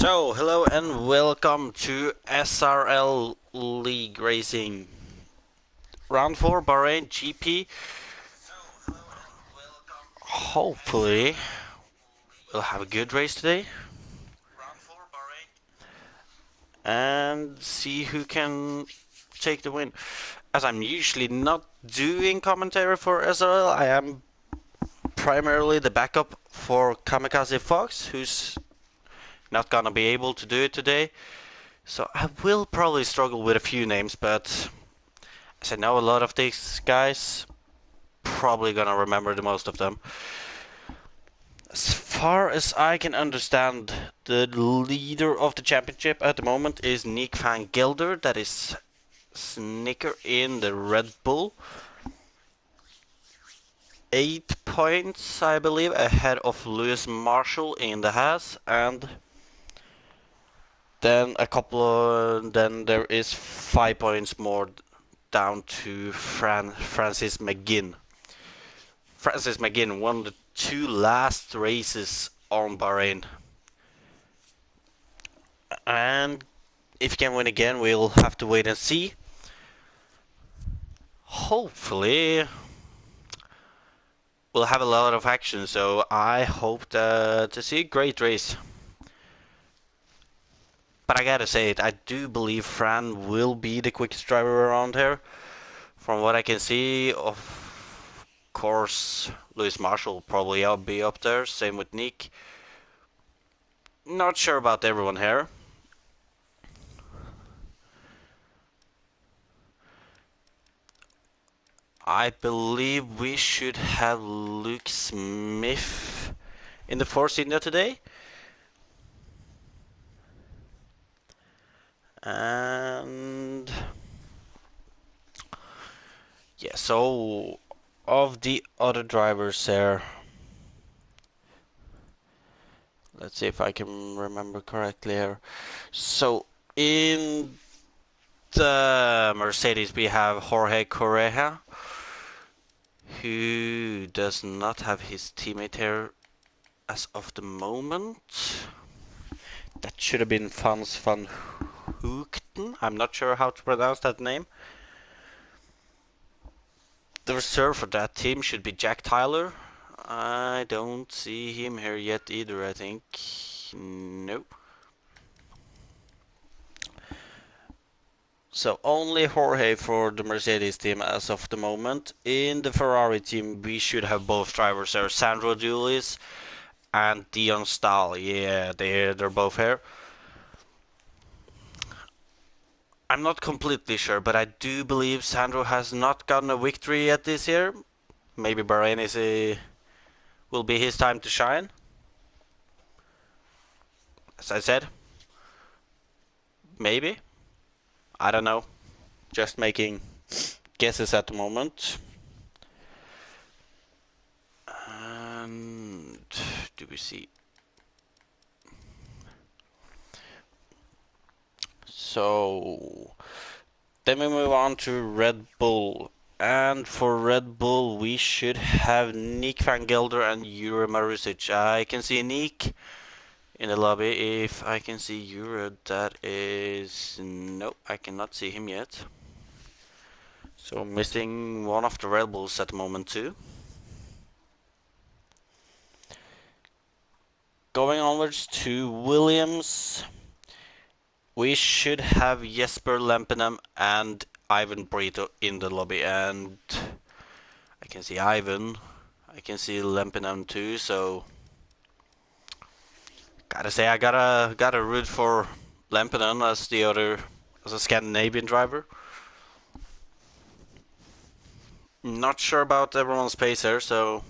So, hello and welcome to SRL League Racing. Round 4 Bahrain GP. Hopefully, we'll have a good race today. And see who can take the win. As I'm usually not doing commentary for SRL, I am primarily the backup for Kamikaze Fox, who's not gonna be able to do it today. So I will probably struggle with a few names, but as I know a lot of these guys, probably gonna remember the most of them. As far as I can understand, the leader of the championship at the moment is Nick van Gelder, that is Snicker in the Red Bull. 8 points, I believe, ahead of Lewis Marshall in the Haas, and then then there is 5 points more down to Francis McGinn. Francis McGinn won the 2 last races on Bahrain. And if he can win again, we'll have to wait and see. Hopefully, we'll have a lot of action, so I hope to see a great race. But I gotta say it, I do believe Fran will be the quickest driver around here. From what I can see, of course, Lewis Marshall will probably be up there, same with Nick. Not sure about everyone here. I believe we should have Luke Smith in the Force India today. And yeah, so of the other drivers there, let's see if I can remember correctly here. So in the Mercedes we have Jorge Correa, who does not have his teammate here as of the moment. That should have been Frans van Hoekten. I'm not sure how to pronounce that name. The reserve for that team should be Jack Tyler. I don't see him here yet either, I think. Nope. So only Jorge for the Mercedes team as of the moment. In the Ferrari team, we should have both drivers there, Sandro Julius and Dion Stahl. Yeah, they're both here. I'm not completely sure, but I do believe Sandro has not gotten a victory yet this year. Maybe Bahrain will be his time to shine. As I said, maybe. I don't know. Just making guesses at the moment. And do we see? So then we move on to Red Bull. And for Red Bull, we should have Nick van Gelder and Jure Marusic. I can see Nick in the lobby. If I can see Jure, that is... Nope, I cannot see him yet. So missing one of the Red Bulls at the moment too. Going onwards to Williams. We should have Jesper Lempenham and Ivan Brito in the lobby, and I can see Ivan, I can see Lempenham too, so gotta say I gotta root for Lempenham as as a Scandinavian driver. Not sure about everyone's pace here, so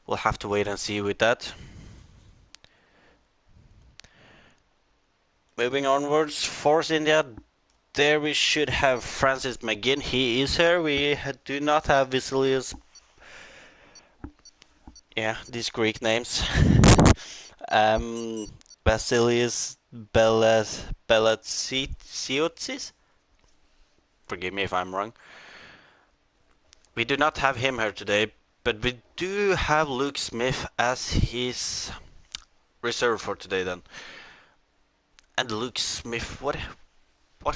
we'll have to wait and see with that. Moving onwards, Force India. There we should have Francis McGinn. He is here. We do not have Vasilius. Yeah, these Greek names. Vasilius Belatsiotsis. Forgive me if I'm wrong. We do not have him here today, but we do have Luke Smith as his reserved for today then. And Luke Smith, what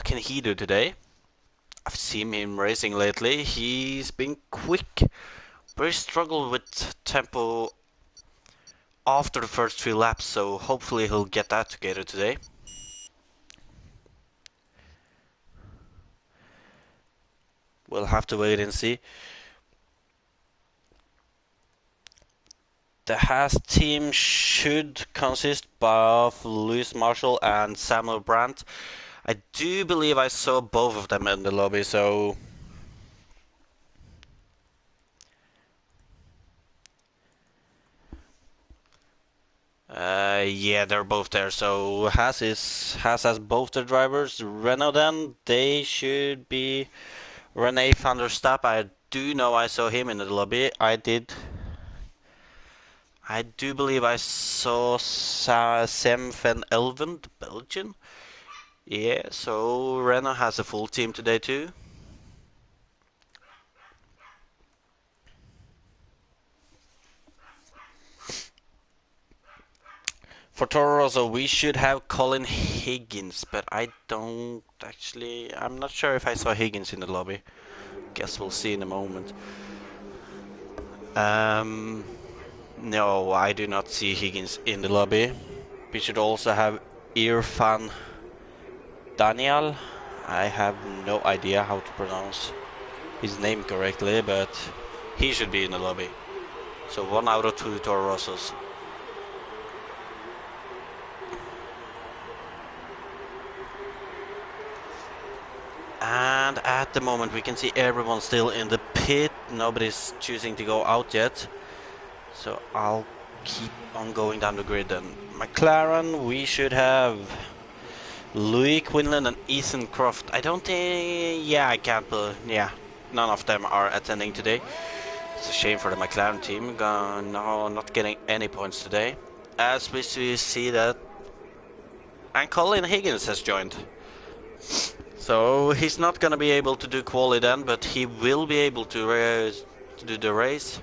can he do today? I've seen him racing lately. He's been quick, but he struggled with tempo after the first 3 laps, so hopefully he'll get that together today. We'll have to wait and see. The Haas team should consist of Lewis Marshall and Samuel Brandt. I do believe I saw both of them in the lobby, so... yeah, they're both there. So Haas has both the drivers. Renault then, they should be Rene van der Stappen. I do know I saw him in the lobby. I do believe I saw Sam van Elven, the Belgian. Yeah, so Renault has a full team today too. For Toro Rosso, we should have Colin Higgins, but I don't actually... I'm not sure if I saw Higgins in the lobby. Guess we'll see in a moment. No, I do not see Higgins in the lobby. We should also have Irfan Daniel. I have no idea how to pronounce his name correctly, but he should be in the lobby. So 1 out of 2 Toro Rossos. And at the moment we can see everyone still in the pit. Nobody's choosing to go out yet. So I'll keep on going down the grid then. McLaren, we should have Louis Quinlan and Ethan Croft. I don't think... yeah, I can't... yeah, none of them are attending today. It's a shame for the McLaren team. No, not getting any points today. As we see that... and Colin Higgins has joined. So he's not gonna be able to do quali then, but he will be able to do the race.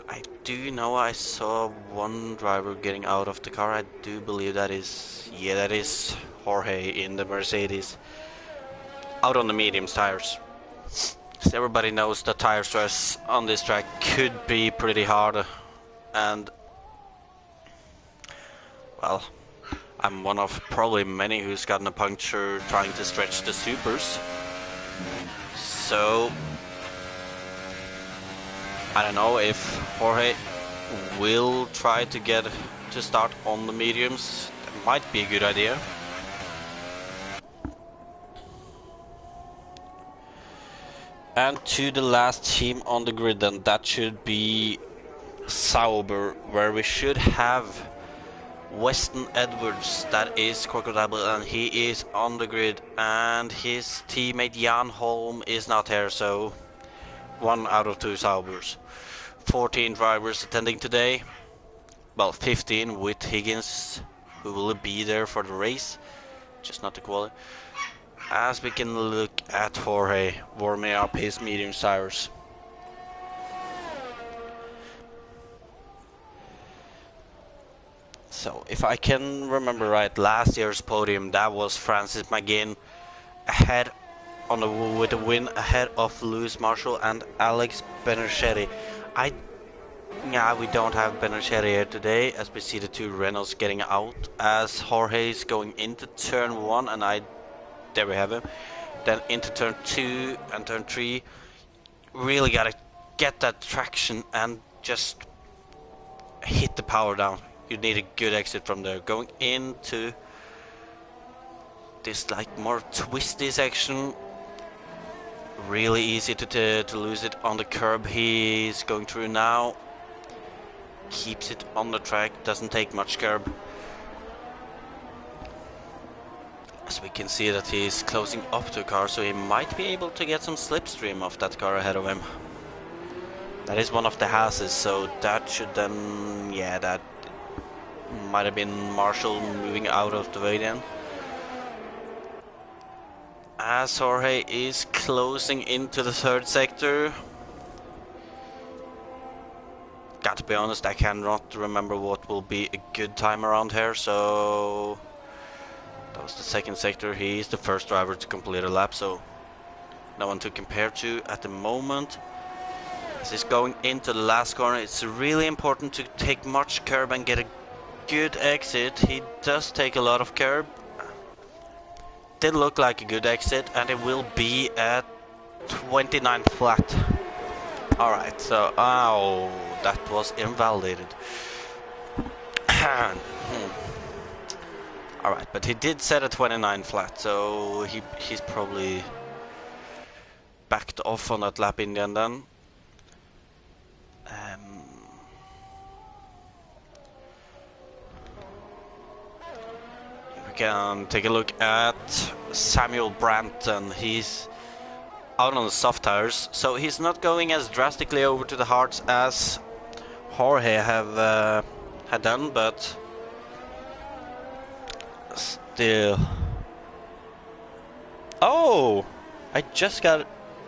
I do know I saw one driver getting out of the car. I do believe that is... yeah, that is Jorge in the Mercedes. Out on the medium tires. So everybody knows that tire stress on this track could be pretty hard. And... well... I'm one of probably many who's gotten a puncture trying to stretch the supers. So I don't know if Jorge will try to get to start on the mediums. That might be a good idea. And to the last team on the grid then, that should be Sauber, where we should have Weston Edwards, that is Crocodile, and he is on the grid, and his teammate Jan Holm is not here, so 1 out of 2 Saubers. 14 drivers attending today, well 15 with Higgins, who will be there for the race, just not the quality. As we can look at Jorge warming up his medium tires. So, if I can remember right, last year's podium, that was Francis McGinn ahead with a win ahead of Lewis Marshall and Alex Benachetti. Yeah, we don't have Benachetti here today, as we see the 2 Renaults getting out, as Jorge is going into turn 1, and there we have him. Then into turn 2 and turn 3. Really gotta get that traction and just hit the power down. You need a good exit from there. Going into this like more twisty section, really easy to lose it on the curb. He's going through now, keeps it on the track, doesn't take much curb. As we can see that he's closing up to the car, so he might be able to get some slipstream off that car ahead of him. That is one of the Haases, so that should then, yeah, that might have been Marshall moving out of the way then. As Jorge is closing into the 3rd sector. got to be honest, I cannot remember what will be a good time around here, so that was the second sector. He is the first driver to complete a lap, so no one to compare to at the moment. As he's going into the last corner, it's really important to take much curb and get a good exit. He does take a lot of curb. Did look like a good exit, and it will be at 29 flat. Alright, so that was invalidated. Alright, but he did set a 29 flat, so he's probably backed off on that lap in the end then. We can take a look at Samuel Branton. He's out on the soft tires, so he's not going as drastically over to the hards as Jorge had done, but still. Oh, I just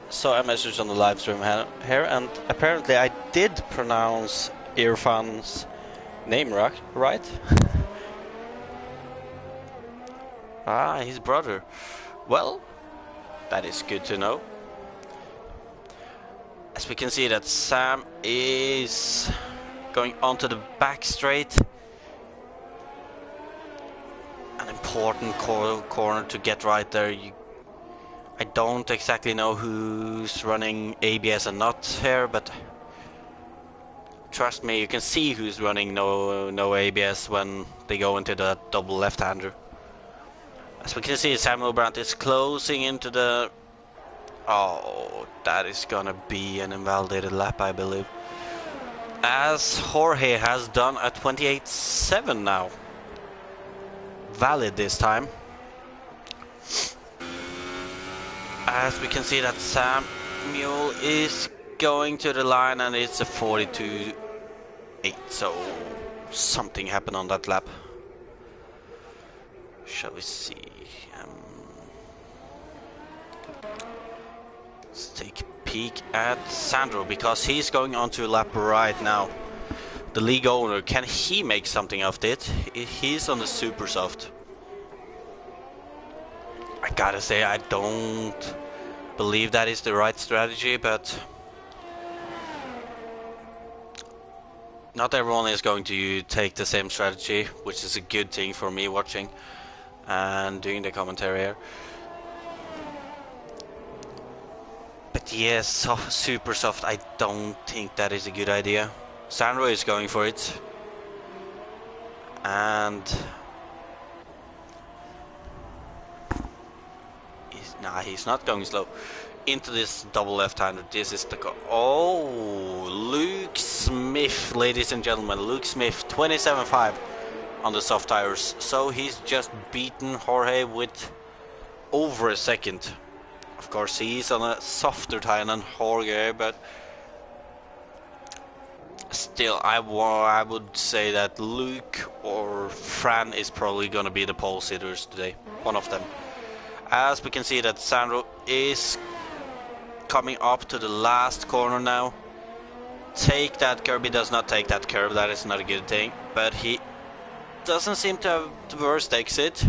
saw a message on the live stream here, and apparently I did pronounce Irfan's name right. His brother. Well, that is good to know. As we can see that Sam is going onto the back straight. An important corner to get right there. I don't exactly know who's running ABS and not here, but trust me, you can see who's running no ABS when they go into the double left-hander. As we can see, Samuel Brandt is closing into the... Oh, that is gonna be an invalidated lap, I believe. As Jorge has done a 28.7 now. Valid this time. As we can see that Samuel is going to the line, and it's a 42.8, so something happened on that lap. Shall we see? Let's take a peek at Sandro, because he's going on to a lap right now. The league owner, can he make something of it? He's on the super soft. I gotta say, I don't believe that is the right strategy, but not everyone is going to take the same strategy, which is a good thing for me watching and doing the commentary here. But yes, super soft, I don't think that is a good idea. Sandro is going for it, and he's not going slow into this double left-hander. This is the Luke Smith, ladies and gentlemen, Luke Smith, 27.5 on the soft tires. So he's just beaten Jorge with over a second. Of course, he's on a softer tire than Jorge, but still, I would say that Luke or Fran is probably going to be the pole sitters today. One of them. As we can see that Sandro is coming up to the last corner now. Take that curb. He does not take that curb. That is not a good thing. But he doesn't seem to have the worst exit.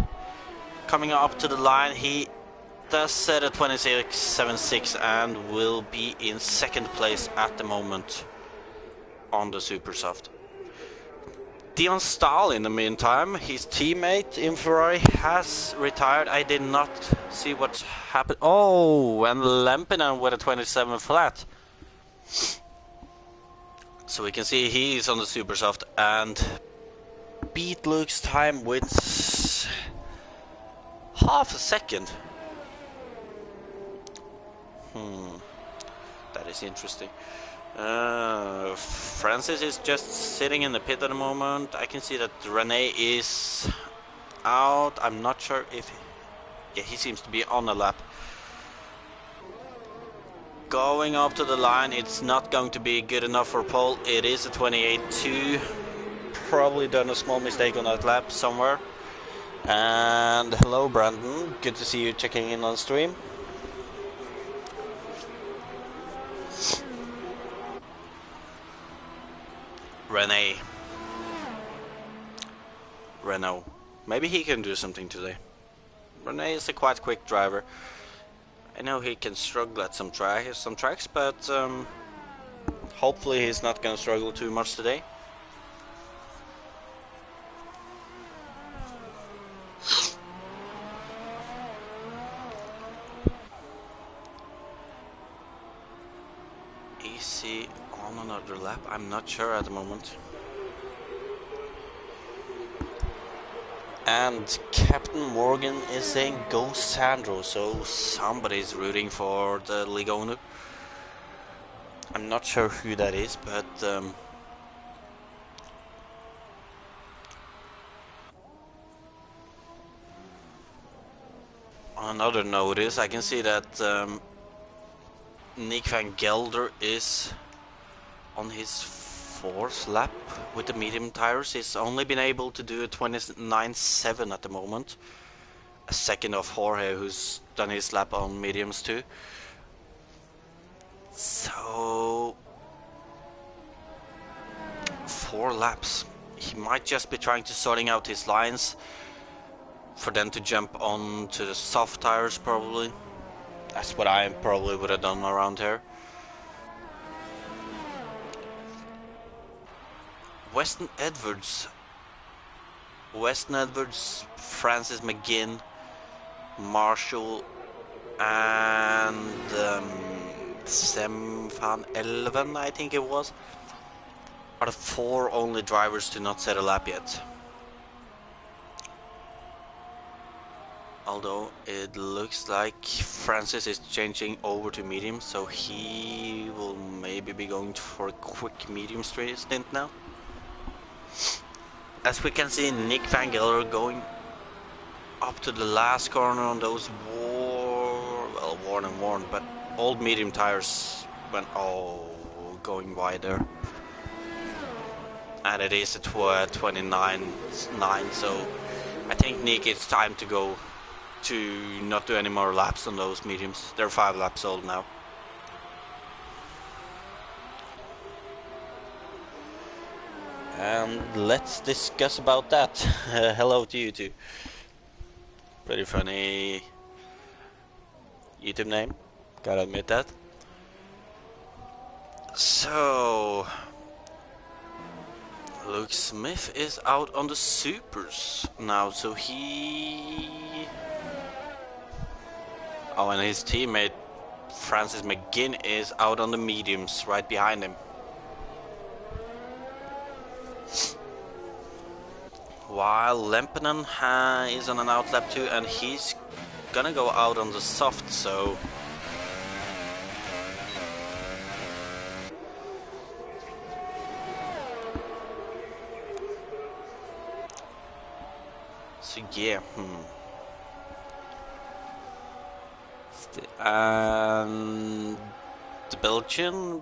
Coming up to the line, he does set a 26.76 and will be in second place at the moment on the super soft. Dion Stahl, in the meantime, his teammate in Ferrari has retired. I did not see what happened. Oh, and Lempinen with a 27 flat. So we can see he's on the super soft and beat Luke's time with half a second. That is interesting. Francis is just sitting in the pit at the moment. I can see that Rene is out. I'm not sure if... Yeah, he seems to be on a lap. Going up to the line, it's not going to be good enough for pole. It is a 28.2. Probably done a small mistake on that lap somewhere. And hello, Brandon. Good to see you checking in on stream. Rene. Renault. Maybe he can do something today. Rene is a quite quick driver. I know he can struggle at some tracks, but hopefully he's not gonna struggle too much today. Easy on another lap? I'm not sure at the moment. And Captain Morgan is saying go Sandro, so somebody's rooting for the league owner. I'm not sure who that is, but on another notice, I can see that Nick van Gelder is on his fourth lap with the medium tires. He's only been able to do a 29.7 at the moment. A second of Jorge, who's done his lap on mediums too. So 4 laps. He might just be trying to sorting out his lines for them to jump on to the soft tires probably. That's what I probably would have done around here. Weston Edwards, Francis McGinn, Marshall, and Sem van Elven, I think it was, are the 4 only drivers to not set a lap yet. Although it looks like Francis is changing over to medium, so he will maybe be going for a quick medium stint now. As we can see, Nick van Gelder going up to the last corner on those worn, but old medium tires went going wide there. And it is a 29.9, so I think Nick, it's time to go to not do any more laps on those mediums. They're 5 laps old now. And let's discuss about that. Hello to you too. Pretty funny YouTube name, gotta admit that. So Luke Smith is out on the supers now, so and his teammate Francis McGinn is out on the mediums right behind him. While Lempinen is on an out lap too, and he's gonna go out on the soft, so yeah. And the Belgian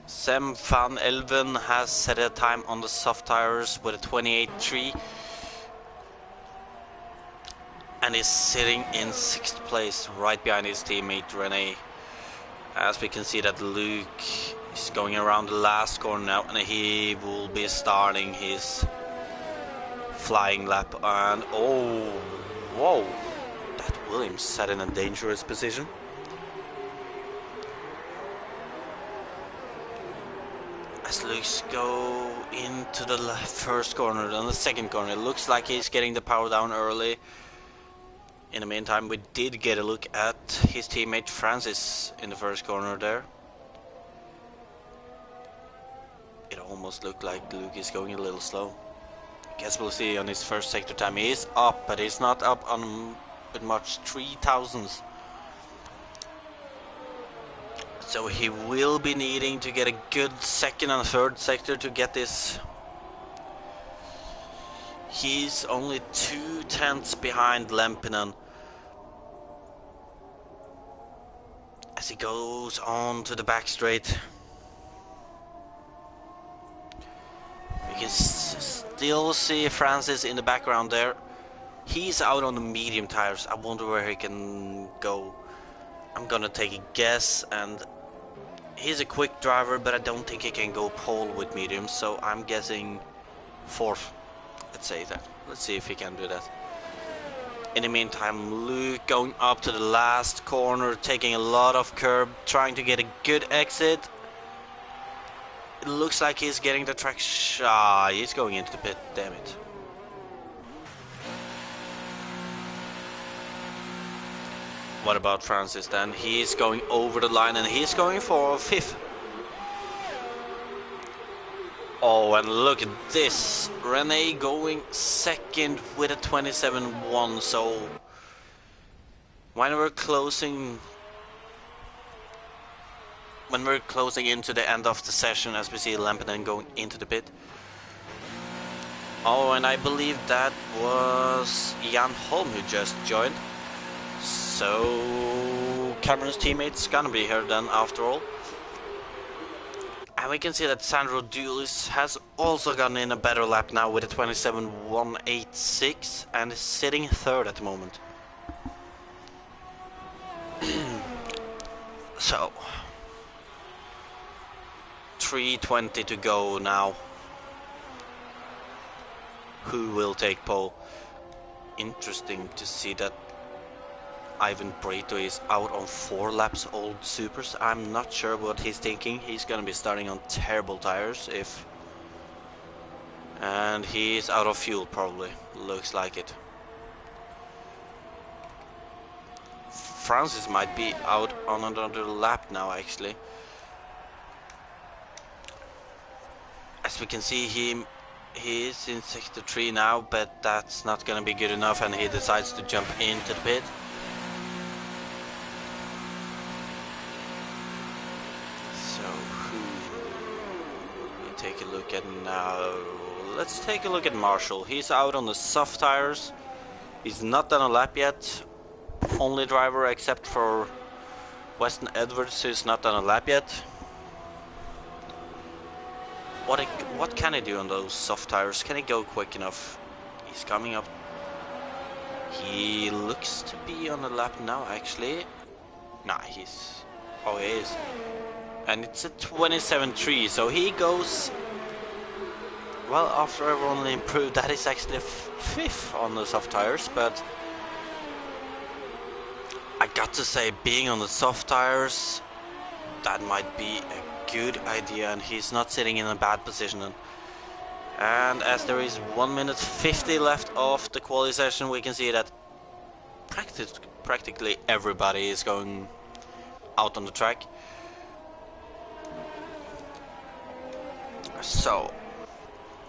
Sem van Elven has set a time on the soft tires with a 28.3 and is sitting in 6th place right behind his teammate Rene. As we can see that Luke is going around the last corner now, and he will be starting his flying lap. And whoa, that Williams sat in a dangerous position. As Luke's go into the first corner, then the second corner, it looks like he's getting the power down early. In the meantime, we did get a look at his teammate Francis in the first corner there. It almost looked like Luke is going a little slow. I guess we'll see on his first sector time. He is up, but he's not up on with much, 3,000s. So he will be needing to get a good second and third sector to get this. He's only 2/10 behind Lempinen as he goes on to the back straight. You can still see Francis in the background there. He's out on the medium tires. I wonder where he can go. I'm gonna take a guess, and He's a quick driver, but I don't think he can go pole with mediums, so I'm guessing 4th. Let's say that. Let's see if he can do that. In the meantime, Luke going up to the last corner, taking a lot of curb, trying to get a good exit. It looks like he's getting the track shy. He's going into the pit, damn it. What about Francis then? He's going over the line and he's going for 5th. Oh, and look at this. Rene going 2nd with a 27.1. So when we're closing into the end of the session, as we see Lampinen going into the pit. Oh, and I believe that was Jan Holm who just joined. So Cameron's teammate's gonna be here then after all. And we can see that Sandro Dulis has also gotten in a better lap now with a 27.186 and is sitting 3rd at the moment. So 3:20 to go now. Who will take pole? Interesting to see that Ivan Brito is out on 4 laps old supers. I'm not sure what he's thinking. He's gonna be starting on terrible tires if... And he's out of fuel probably. Looks like it. Francis might be out on another lap now actually. As we can see, he is in sector 3 now, but that's not gonna be good enough and he decides to jump into the pit. Take a look at now. Let's take a look at Marshall. He's out on the soft tires. He's not done a lap yet. Only driver except for Weston Edwards who's not done a lap yet. What can he do on those soft tires? Can he go quick enough? He's coming up. He looks to be on a lap now actually. Nah, he's... Oh, he is. And it's a 27.3, so he goes... Well, after everyone improved, that is actually 5th on the soft tires, but... I got to say, being on the soft tires, that might be a good idea, and he's not sitting in a bad position. And as there is 1 minute 50 left of the quali session, we can see that practically everybody is going out on the track. So,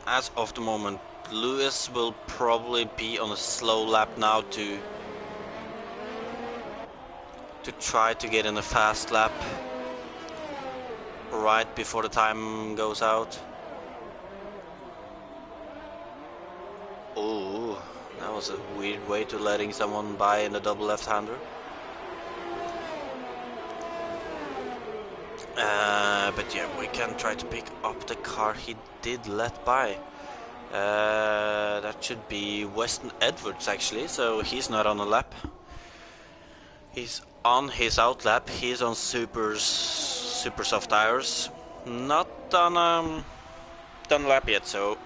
as of the moment, Lewis will probably be on a slow lap now to try to get in a fast lap right before the time goes out. Oh, that was a weird way to letting someone by in a double left-hander. But yeah, we can try to pick up the car he did let by. That should be Weston Edwards actually, so he's not on a lap. He's on his out lap. He's on super soft tires. Not done lap yet, so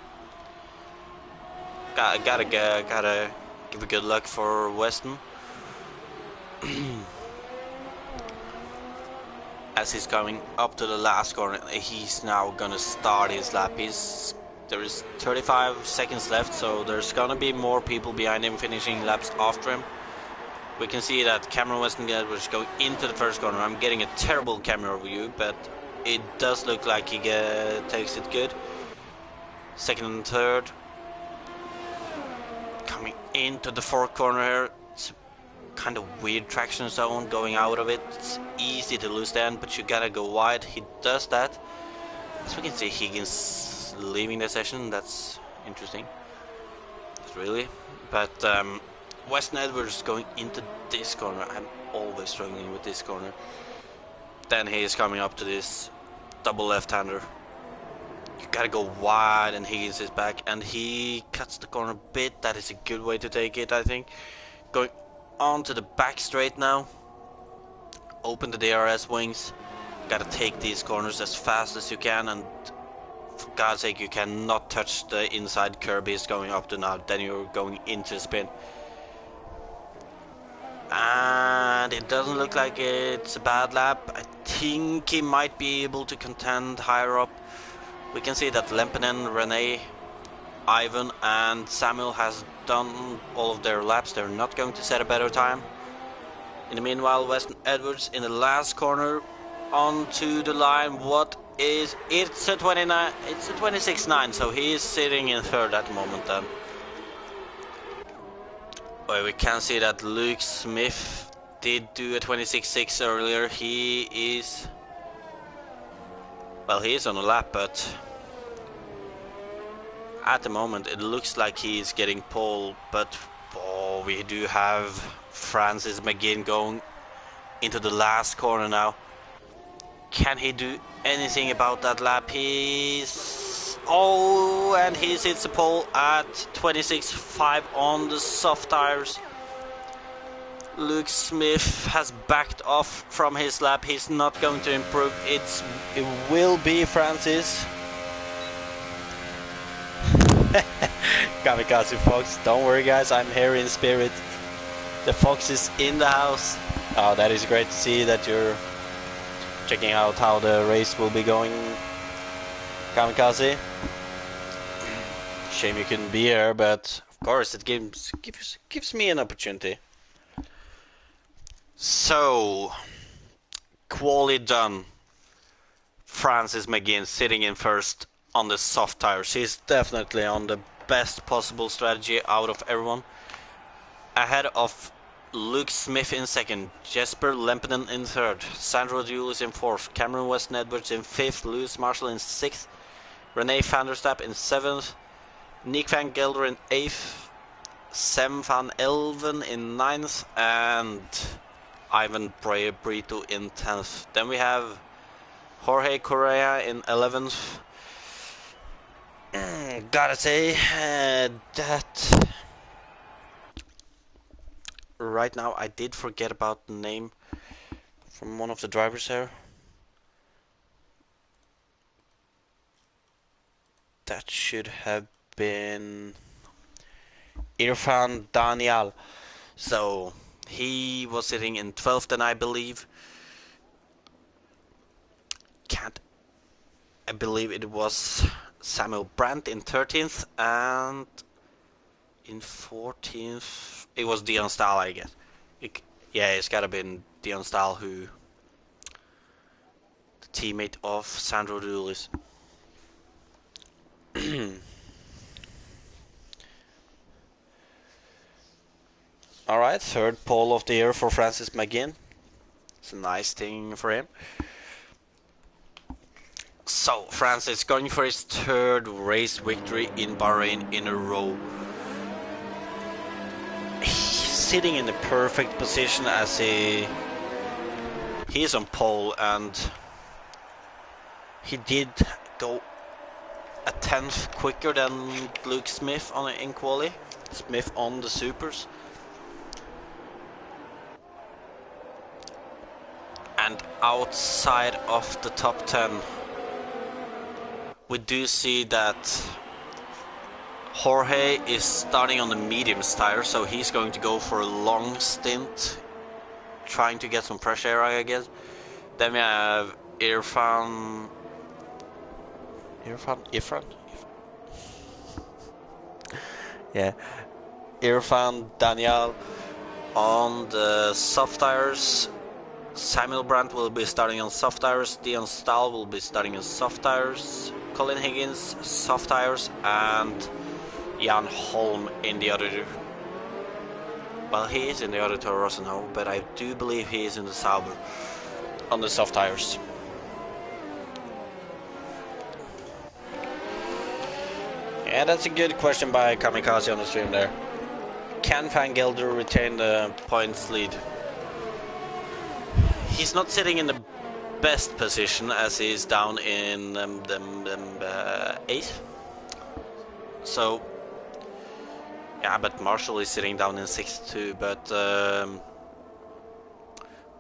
gotta give a good luck for Weston. As he's coming up to the last corner, he's now gonna start his lap. There is 35 seconds left, so there's gonna be more people behind him finishing laps after him. We can see that Cameron Weston Edwards going into the first corner. I'm getting a terrible camera view, but it does look like he takes it good. Second and third. Coming into the fourth corner here. It's kind of weird traction zone going out of it. It's easy to lose the end, but you gotta go wide. He does that. As we can see, Higgins leaving the session. That's interesting. It's really. But Weston Edwards going into this corner. I'm always struggling with this corner. Then he is coming up to this double left-hander. You gotta go wide, and Higgins is back, and he cuts the corner a bit. That is a good way to take it, I think. Going on to the back straight now. Open the DRS wings. gotta take these corners as fast as you can, and for God's sake, you cannot touch the inside curb he's going up to now, then you're going into spin. And it doesn't look like it's a bad lap. I think he might be able to contend higher up. We can see that Lempinen, Rene, Ivan and Samuel has done all of their laps. They're not going to set a better time. In the meanwhile, Weston Edwards in the last corner onto the line. It's a 29, it's a 26.9, so he is sitting in third at the moment then. Well, we can see that Luke Smith did do a 26.6 earlier. He is on a lap, but at the moment it looks like he's getting pole. But we do have Francis McGinn going into the last corner now. Can he do anything about that lap? And he hits the pole at 26.5 on the soft tires. Luke Smith has backed off from his lap. He's not going to improve. It will be Francis. Kamikaze Fox, don't worry guys, I'm here in spirit. The Fox is in the house. Oh, that is great to see that you're checking out how the race will be going, Kamikaze. Shame you couldn't be here, but of course it gives me an opportunity. So, quali done. Francis McGinn sitting in first on the soft tires. He's definitely on the best possible strategy out of everyone. Ahead of Luke Smith in second, Jesper Lempinen in third, Sandro Julius in fourth, Cameron Weston Edwards in fifth, Lewis Marshall in sixth, René van der Stapp in seventh, Nick van Gelder in eighth, Sam van Elven in ninth, and Ivan Brito in 10th. Then we have Jorge Correa in 11th. Gotta say that right now I did forget about the name from one of the drivers here. That should have been Irfan Daniel. So he was sitting in 12th, and I believe I believe it was Samuel Brandt in 13th, and in 14th it was Dion Stahl, I guess. It's gotta been Dion Stahl, who the teammate of Sandro Dulis. Alright, third pole of the year for Francis McGinn. It's a nice thing for him. So, Francis going for his third race victory in Bahrain in a row. He's sitting in the perfect position as he's on pole, and he did go a 10th quicker than Luke Smith in quali. Smith on the supers. And outside of the top 10, we do see that Jorge is starting on the mediums tire, so he's going to go for a long stint, trying to get some fresh air, I guess. Then we have Irfan. Yeah, Irfan Daniel on the soft tires. Samuel Brandt will be starting on soft tires. Dion Stahl will be starting on soft tires. Colin Higgins soft tires, and Jan Holm in the other. Well, he is in the other Toro Rosso now, but I do believe he is in the Sauber on the soft tires. Yeah, that's a good question by Kamikaze on the stream there. Can Van Gelder retain the points lead? He's not sitting in the best position, as he's down in 8th. So, yeah, but Marshall is sitting down in 6th too. But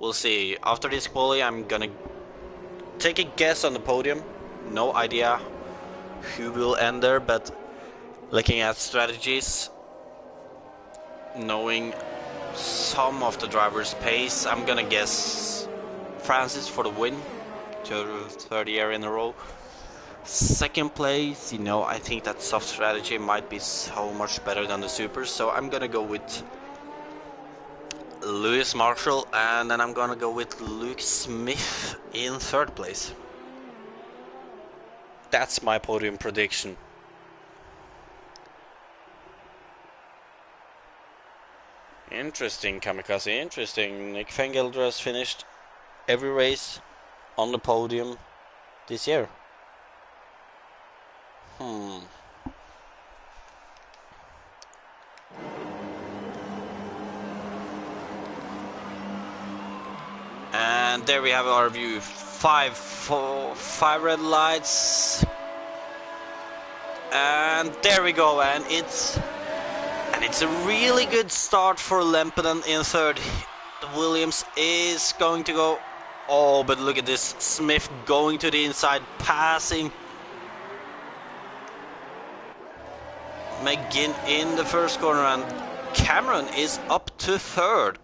we'll see. After this quali, I'm gonna take a guess on the podium. No idea who will end there, but looking at strategies, knowing some of the drivers' pace, I'm gonna guess Francis for the win, third year in a row. Second place, you know, I think that soft strategy might be so much better than the supers, so I'm gonna go with Lewis Marshall, and then I'm gonna go with Luke Smith in third place. That's my podium prediction. Interesting, Kamikaze, interesting. Nick Fengelder has finished every race on the podium this year. And there we have our view. Five red lights. And there we go, and it's a really good start for Lempinen in third. Williams is going to go. Oh, but look at this. Smith going to the inside, passing McGinn in the first corner, and Cameron is up to third.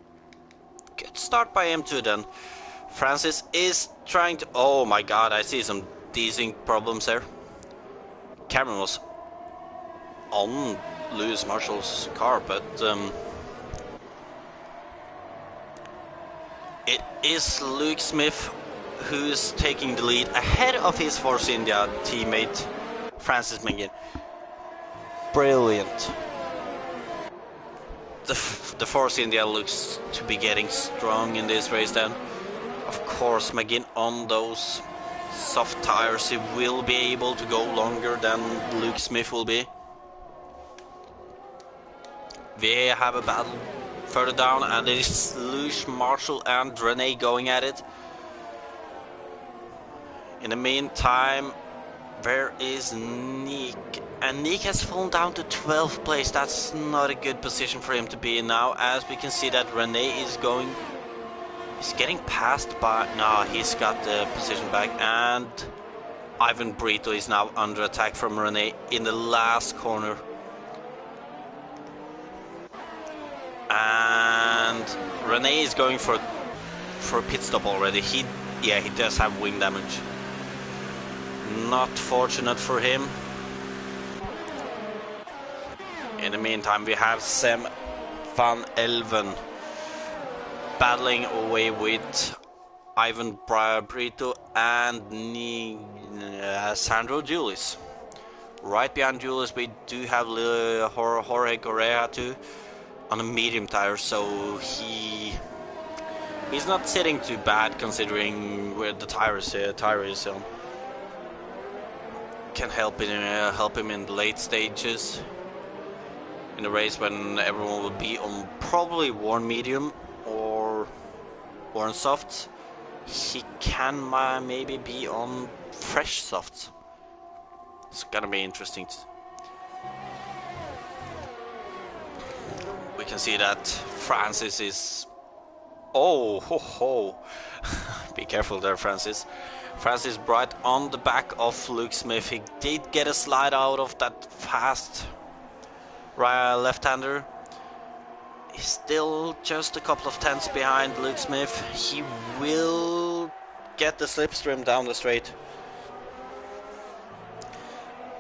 Good start by M2 then. Francis is trying to... Oh my god, I see some de-sync problems there. Cameron was on Lewis Marshall's car, but it is Luke Smith who's taking the lead ahead of his Force India teammate Francis McGinn. Brilliant. The Force India looks to be getting strong in this race then. Of course, McGinn on those soft tires, he will be able to go longer than Luke Smith will be. We have a battle further down, and it is Lewis Marshall and Rene going at it. In the meantime, where is Nick? And Nick has fallen down to 12th place. That's not a good position for him to be in now, as we can see that Rene is going... He's getting passed by... No, he's got the position back, and Ivan Brito is now under attack from Rene in the last corner. And Rene is going for a pit stop already. He does have wing damage. Not fortunate for him. In the meantime, we have Sam van Elven battling away with Ivan Brito and Sandro Julis. Right behind Julis, we do have Jorge Correa too on a medium tire, so he's not sitting too bad considering where the tire is. Can help him in the late stages in the race when everyone will be on probably worn medium or worn softs. He can maybe be on fresh softs. It's gonna be interesting. We can see that Francis is... Oh, ho, ho. Be careful there, Francis. Francis right on the back of Luke Smith. He did get a slide out of that fast left-hander. He's still just a couple of tenths behind Luke Smith. He will get the slipstream down the straight.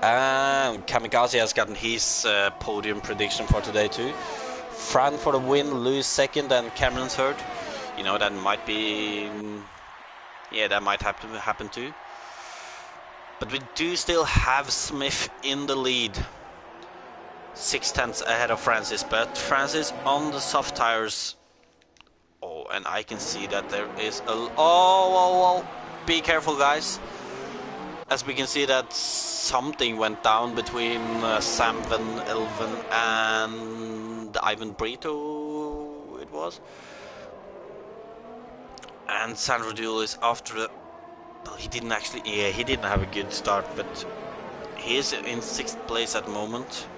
And Kamikaze has gotten his podium prediction for today too. Fran for the win, Lewis second, and Cameron third. You know, that might be... Yeah, that might happen too. But we do still have Smith in the lead. 6 tenths ahead of Francis, but Francis on the soft tires. Oh, and I can see that there is a... Oh, be careful, guys. As we can see that something went down between Sam van Elven and Ivan Brito, it was. And Sandro Duel is after the... Well, he didn't actually... Yeah, he didn't have a good start, but he is in 6th place at the moment.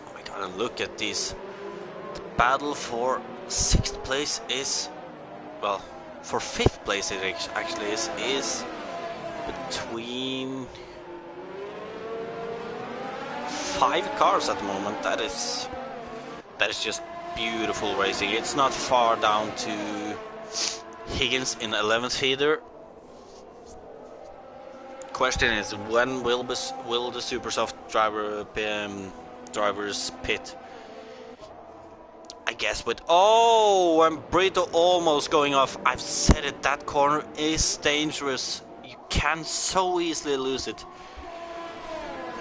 Oh my god, and look at this. The battle for 6th place is... Well, for 5th place it actually is between 5 cars at the moment. That is just beautiful racing. It's not far down to Higgins in 11th either. Question is, when will the Supersoft drivers pit? I guess with... Oh, and Brito almost going off. I've said it, that corner is dangerous. You can so easily lose it.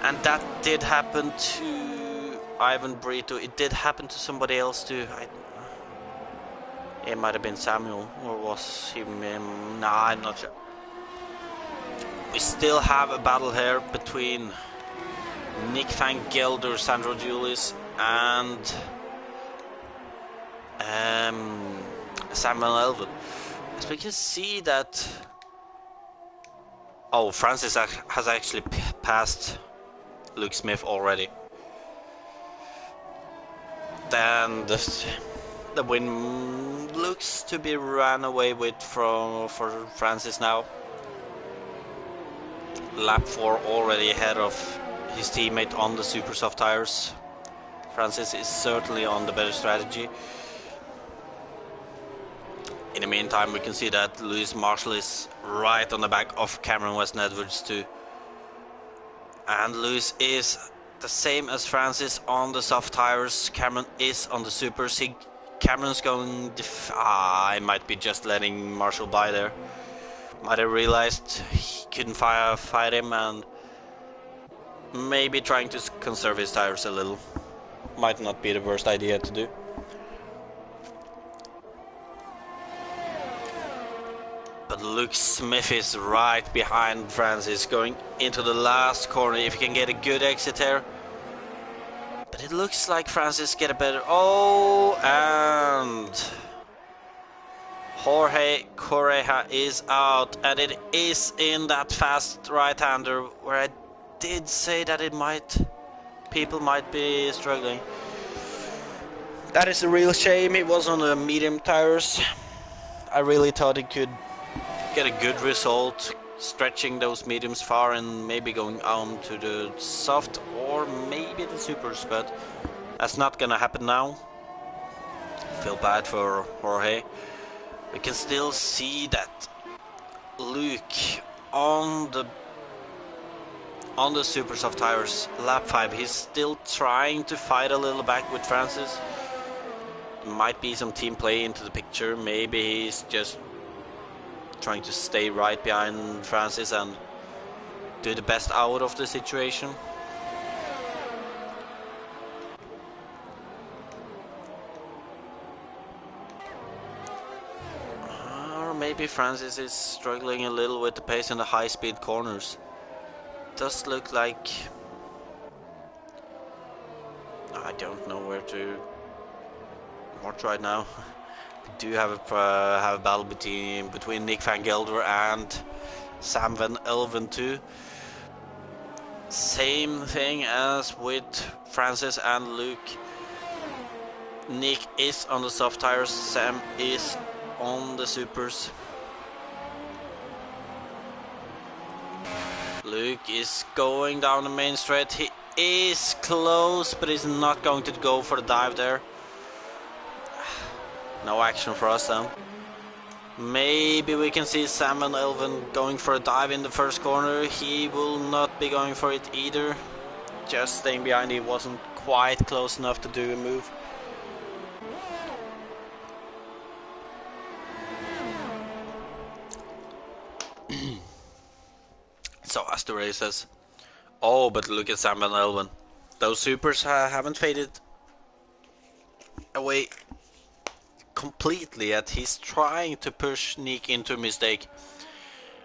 And that did happen to Ivan Brito. It did happen to somebody else too. It might have been Samuel, or was he... Nah, I'm not sure. We still have a battle here between Nick van Gelder, Sandro Julis, and Samuel Elvin. As we can see that... Oh, Francis has actually passed Luke Smith already. Then the win looks to be ran away with for Francis now. Lap 4 already ahead of his teammate on the Supersoft tires. Francis is certainly on the better strategy. In the meantime, we can see that Lewis Marshall is right on the back of Cameron Weston Edwards too. And Lewis is the same as Francis on the soft tires. Cameron is on the supers. Cameron's going... I might be just letting Marshall by there. Might have realized he couldn't fight him and maybe trying to conserve his tires a little. Might not be the worst idea to do. But Luke Smith is right behind Francis going into the last corner. If he can get a good exit here. But it looks like Francis get a better... Oh, and... Jorge Correja is out, and it is in that fast right-hander where I did say that people might be struggling. That is a real shame. It was on the medium tires. I really thought it could get a good result, stretching those mediums far and maybe going on to the soft or maybe the supers, but that's not gonna happen now. Feel bad for Jorge. We can still see that Luke on the Supersoft tires, lap 5, he's still trying to fight a little back with Francis. There might be some team play into the picture. Maybe he's just trying to stay right behind Francis and do the best out of the situation. Maybe Francis is struggling a little with the pace in the high-speed corners. Does look like... I don't know where to watch right now. We do have a battle between Nick van Gelder and Sam van Elven too. Same thing as with Francis and Luke. Nick is on the soft tires, Sam is on the supers. Luke is going down the main straight. He is close, but he's not going to go for the dive there. No action for us then. Maybe we can see Sam and Elvin going for a dive in the first corner. He will not be going for it either. Just staying behind. He wasn't quite close enough to do a move. So as the races. Oh, but look at Sam and Elvin. Those supers haven't faded away completely yet. He's trying to push Nick into a mistake.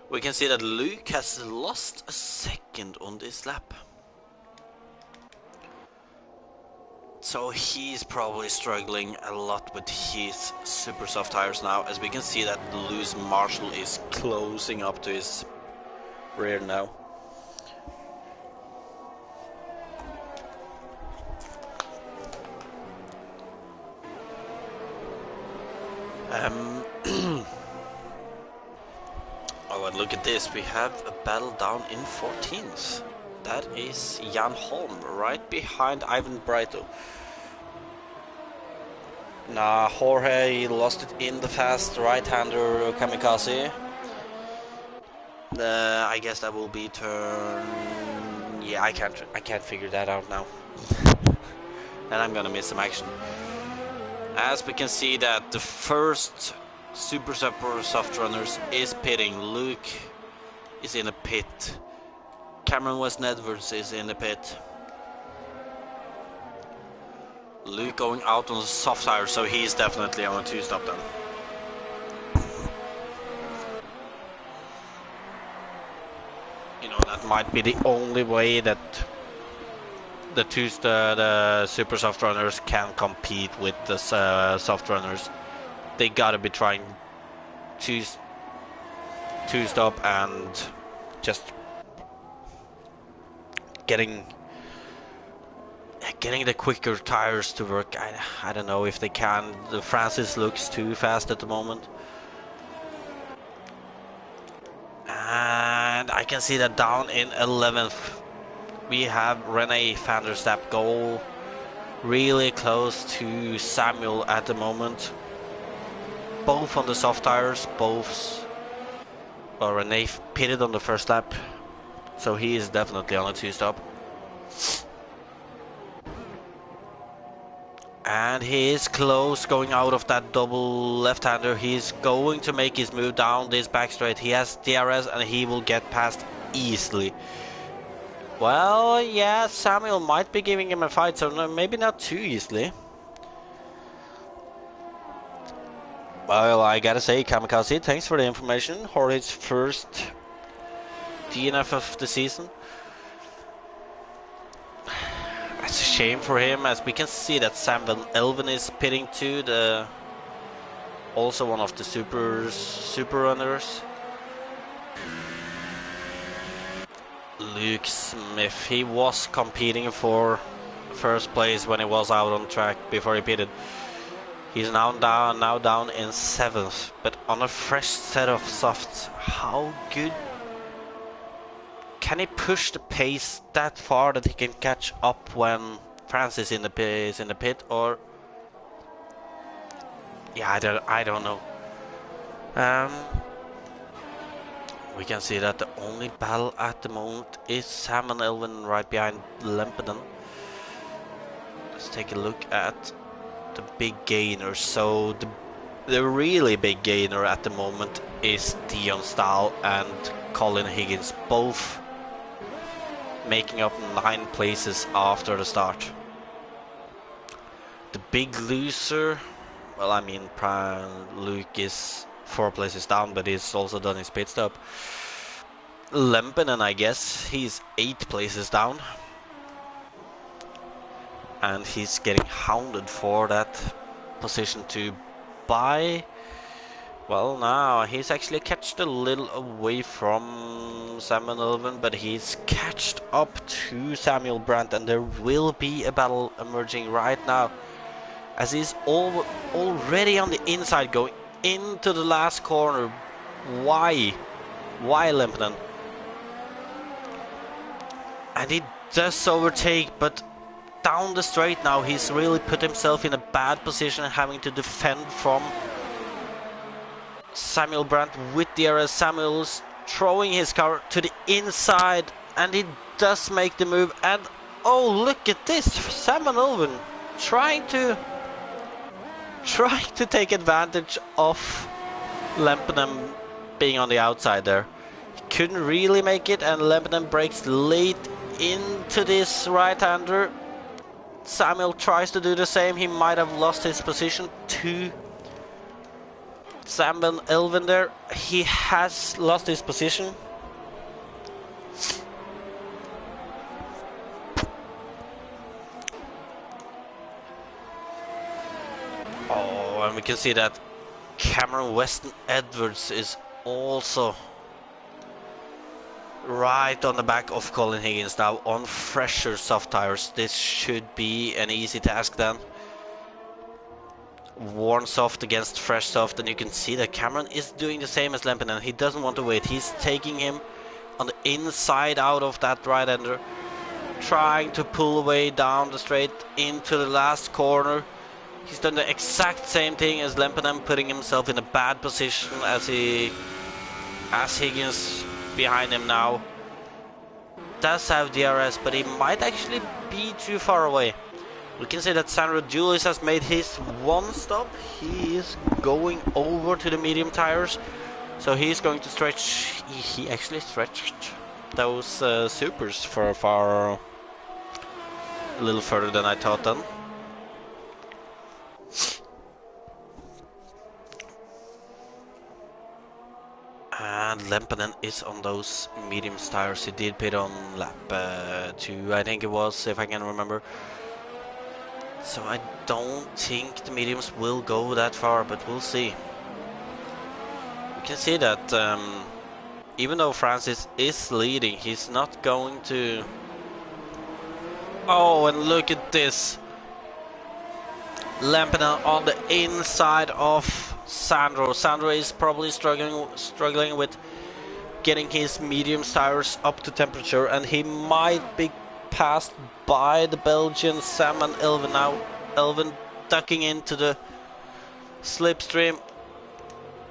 We can see that Luke has lost a second on this lap. So he's probably struggling a lot with his super soft tires now, as we can see that Lewis Marshall is closing up to his rear now. Oh, and look at this, we have a battle down in 14th. That is Jan Holm, right behind Ivan Breito. Nah, Jorge lost it in the fast right-hander Kamikaze. I guess that will be turn... Yeah, I can't figure that out now. And I'm gonna miss some action. As we can see that the first Super Soft Runners is pitting. Luke is in the pit. Cameron West Edwards is in the pit. Luke going out on the soft tire, so he's definitely on a 2-stop then. You know, that might be the only way that the Super Soft Runners can compete with the Soft Runners. They gotta be trying 2-stop and just getting the quicker tires to work. I don't know if they can. The Francis looks too fast at the moment. And I can see that down in 11th we have Rene van der Stapp goal, really close to Samuel at the moment. Both on the soft tires, both. Well, Rene pitted on the first lap, so he is definitely on a 2-stop. And he is close going out of that double left-hander. He's going to make his move down this back straight. He has DRS and he will get past easily. Well, yeah, Samuel might be giving him a fight, so no, maybe not too easily. Well, I gotta say, Kamikaze, thanks for the information. Jorge's first DNF of the season. It's a shame for him, as we can see that Sam Van Elven is pitting too, also one of the super runners. Luke Smith, he was competing for first place when he was out on track before he pitted. He's now down in 7th, but on a fresh set of softs. How good can he push the pace that far that he can catch up when Francis is in the pit, or yeah, I don't know. We can see that the only battle at the moment is Sam and Elvin right behind Lempeden. Let's take a look at the big gainer. So the really big gainer at the moment is Dion Stahl and Colin Higgins, both making up 9 places after the start. The big loser, well, I mean, Luke is 4 places down, but he's also done his pit stop. Lempenen, I guess, he's 8 places down. And he's getting hounded for that position to buy. Well, now he's actually catched a little away from Samuel Elven, but he's catched up to Samuel Brandt, and there will be a battle emerging right now, as he's already on the inside going into the last corner. Why Lempenen? And he does overtake, but down the straight now he's really put himself in a bad position, having to defend from Samuel Brandt with DRS. Samuel's throwing his car to the inside, and he does make the move. And oh, look at this, Samuel Elvin trying to take advantage of Lempenen being on the outside there. He couldn't really make it, and Lempenen breaks late into this right-hander. Samuel tries to do the same. He might have lost his position to Sam Van Elven there. He has lost his position. Oh, and we can see that Cameron Weston Edwards is also right on the back of Colin Higgins now on fresher soft tires. This should be an easy task then. worn soft against fresh soft, and you can see that Cameron is doing the same as Lempinen. He doesn't want to wait. He's taking him on the inside out of that right-hander, trying to pull away down the straight into the last corner. He's done the exact same thing as Lempinen, putting himself in a bad position as Higgins behind him now does have DRS, but he might actually be too far away. We can see that Sandro Julius has made his one stop. He is going over to the medium tires, so he's going to stretch. He actually stretched those supers for a little further than I thought then. And Lempinen is on those medium tires. He did pit on lap 2, I think it was, if I can remember. So I don't think the mediums will go that far, but we'll see. You can see that even though Francis is leading, he's not going to... Oh, and look at this. Lempinen on the inside of Sandro. Sandro is probably struggling with getting his medium tires up to temperature, and he might be passed by the Belgian Sam and Elvin now. Elvin ducking into the slipstream,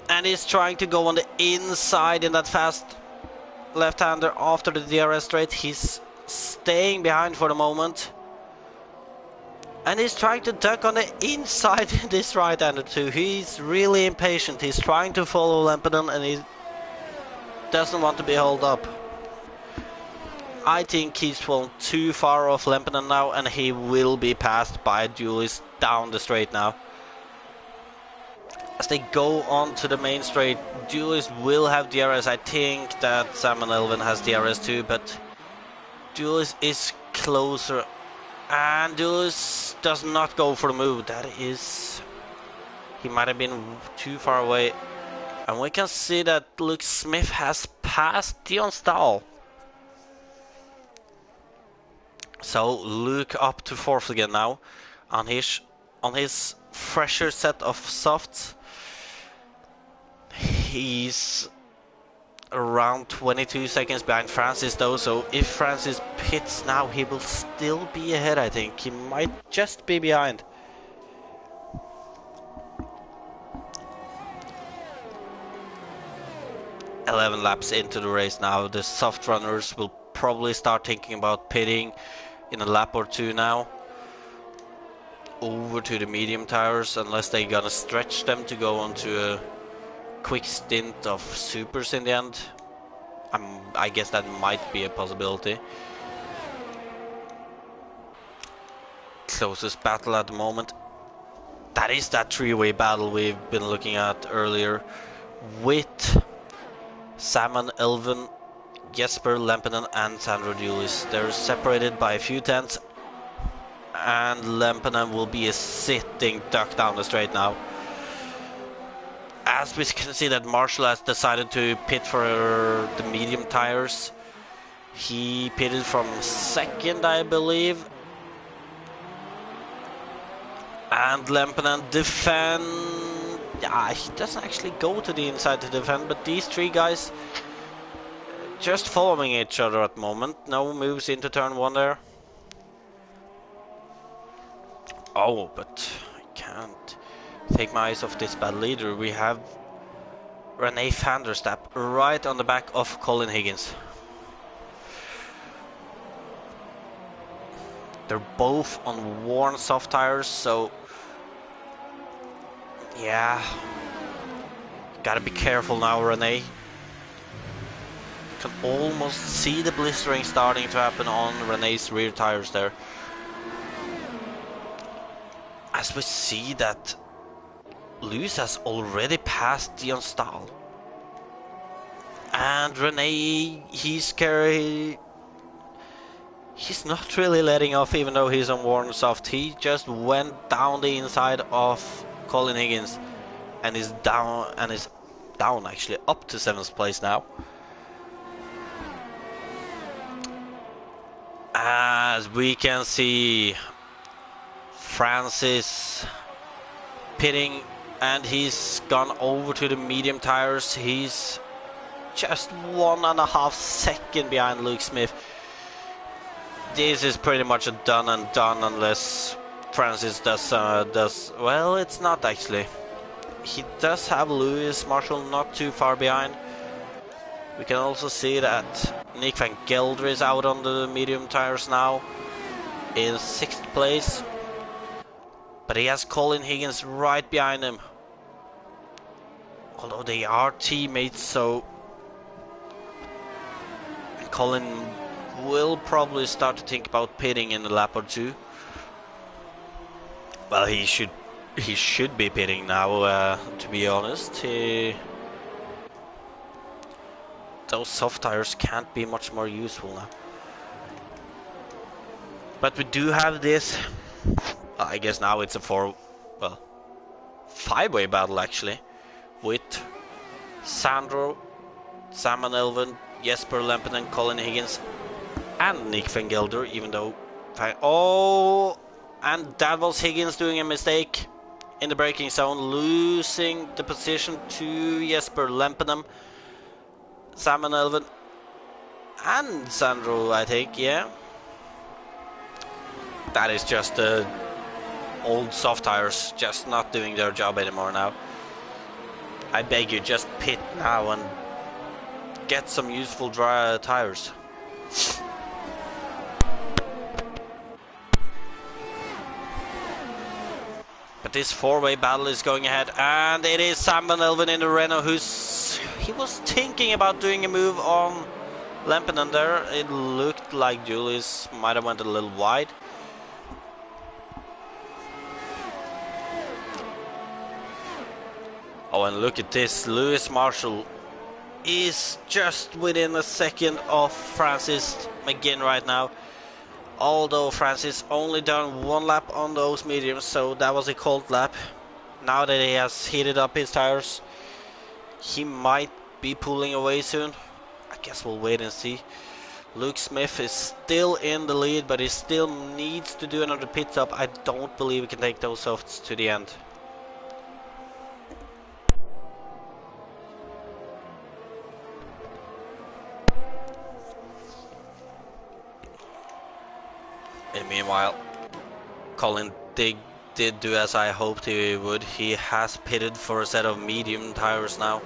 and he's trying to go on the inside in that fast left-hander after the DRS straight. He's staying behind for the moment, and he's trying to duck on the inside in this right-hander too. He's really impatient. He's trying to follow Lempinen, and he doesn't want to be held up. I think he's fallen too far off Lempinen now, and he will be passed by Julius down the straight now. As they go on to the main straight, Julius will have DRS. I think that Sam and Elvin has DRS too, but Julius is closer, and Julius does not go for the move. That is... He might have been too far away. And we can see that Luke Smith has passed Dion Stahl. So Luke up to 4th again now on his fresher set of softs. He's around 22 seconds behind Francis though, so if Francis pits now, he will still be ahead. I think he might just be behind. "11 laps into the race now. The soft runners will probably start thinking about pitting in a lap or two now over to the medium tires, unless they're gonna stretch them to go onto a quick stint of supers in the end. I guess that might be a possibility. Closest battle at the moment. That is that three-way battle we've been looking at earlier with Salmon, Elvin, Jesper, Lempinen and Sandro Julius. They're separated by a few tenths, and Lempinen will be a sitting duck down the straight now. As we can see that Marshall has decided to pit for the medium tires. He pitted from 2nd, I believe. And Lempinen defend... he doesn't actually go to the inside to defend, but these three guys just following each other at the moment. No moves into turn 1 there. Oh, but I can't take my eyes off this bad leader. We have René van der Stap right on the back of Colin Higgins. They're both on worn soft tires, so yeah, gotta be careful now, René. Can almost see the blistering starting to happen on René's rear tires there. As we see that Lewis has already passed Dion Stahl. And René, he's not really letting off, even though he's on worn soft. He just went down the inside of Colin Higgins and is down actually up to 7th place now. As we can see, Francis pitting, and he's gone over to the medium tires. He's just 1.5 seconds behind Luke Smith. This is pretty much a done and done unless Francis does well. It's not actually. He does have Lewis Marshall not too far behind. We can also see that Nick van Gelder is out on the medium tires now in 6th place. But he has Colin Higgins right behind him. Although they are teammates, so Colin will probably start to think about pitting in a lap or two. Well, he should be pitting now, to be honest. Those soft tires can't be much more useful now. But we do have this. I guess now it's a five-way battle actually, with Sandro, Simon Elven, Jesper Lempinen, Colin Higgins, and Nick van Gelder. Even though, and that was Higgins doing a mistake in the braking zone, losing the position to Jesper Lempinen, Simon Elven, and Sandro, I think. Yeah, that is just the old soft tires just not doing their job anymore now. I beg you, just pit now and get some useful dry tires. But this four-way battle is going ahead, and it is Simon Elven in the Renault he was thinking about doing a move on Lempinen there. It looked like Julius might have went a little wide. Oh, and look at this, Lewis Marshall is just within a second of Francis McGinn right now. Although Francis only done one lap on those mediums, so that was a cold lap. Now that he has heated up his tires, he might be pulling away soon. I guess we'll wait and see. Luke Smith is still in the lead, but he still needs to do another pit stop. I don't believe we can take those softs to the end. And meanwhile, Colin did do as I hoped he would. He has pitted for a set of medium tires now.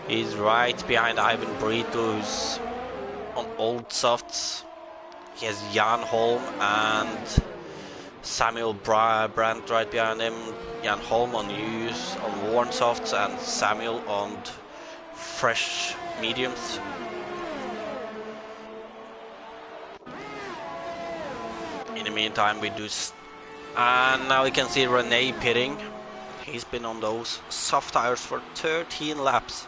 He's right behind Ivan Brito, who's on old softs. He has Jan Holm and Samuel Brandt right behind him. Jan Holm on worn softs and Samuel on fresh mediums. In the meantime, we do, and now we can see Rene pitting. He's been on those soft tires for 13 laps.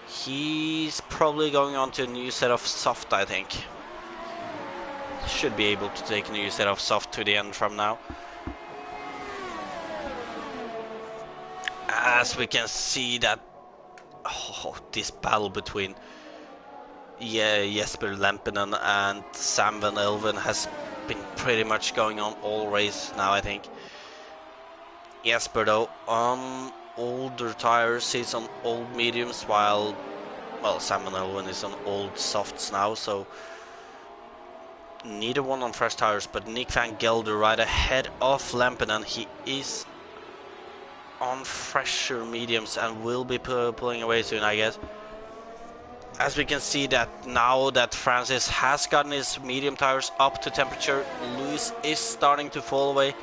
He's probably going on to a new set of soft, I think. Should be able to take a new set of soft to the end from now. As we can see that, this battle between Jesper Lempinen and Sam van Elven has been pretty much going on all race now, I think. Jesper though on older tires, he's on old mediums, while Sam van Elven is on old softs now, so neither one on fresh tires. But Nick van Gelder right ahead of Lempinen. He is on fresher mediums and will be pulling away soon, I guess. As we can see that now that Francis has gotten his medium tires up to temperature, Lewis is starting to fall away.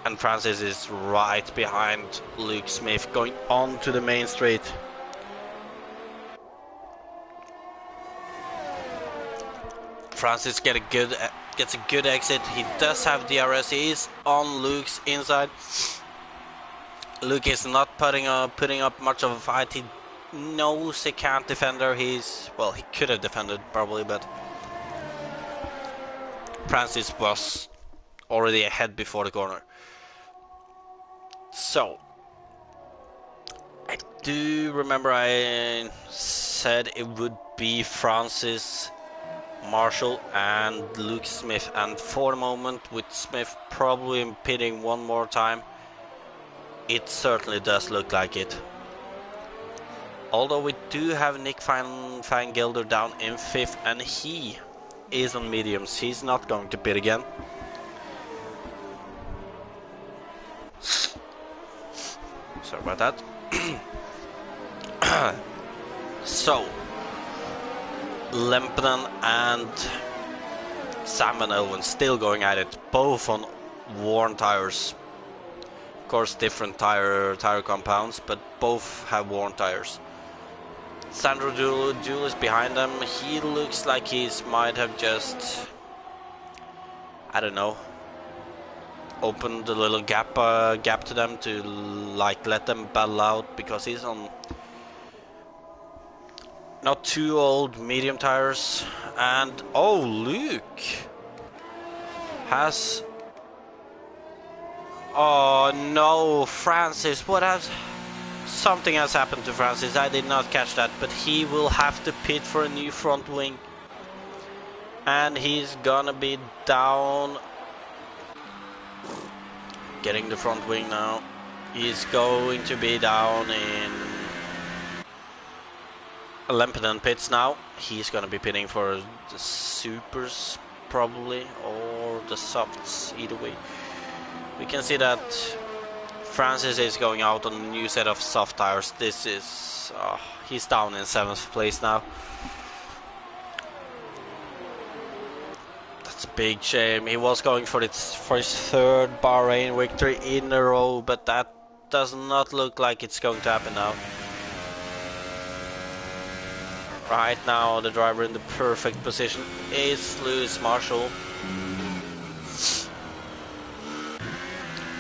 And Francis is right behind Luke Smith going on to the main straight. Francis gets a good exit. He does have DRS. He is on Luke's inside. Luke is not putting up much of a fight. He knows he can't defend her. He could have defended probably, but Francis was already ahead before the corner. So I do remember I said it would be Francis Marshall and Luke Smith, and for the moment, with Smith probably impeding one more time, it certainly does look like it. Although we do have Nick Van Gelder down in 5th, and he is on mediums. He's not going to pit again. Sorry about that. So, Lempinen and Sam Van Elven still going at it, both on worn tires. Of course, different tire compounds, but both have worn tires. Sandro Jules behind them. He looks like he might have just, I don't know, opened a little gap to them to like let them battle out, because he's on not too old medium tires. And oh, Luke has, oh no, Francis, what has, something has happened to Francis. I did not catch that, but he will have to pit for a new front wing, and he's gonna be down. Getting the front wing now. He's going to be down in Lempinen pits now. He's gonna be pitting for the supers probably, or the softs, either way. We can see that Francis is going out on a new set of soft tires. This is, he's down in 7th place now. That's a big shame. He was going for his 3rd Bahrain victory in a row, but that does not look like it's going to happen now. Right now, the driver in the perfect position is Lewis Marshall.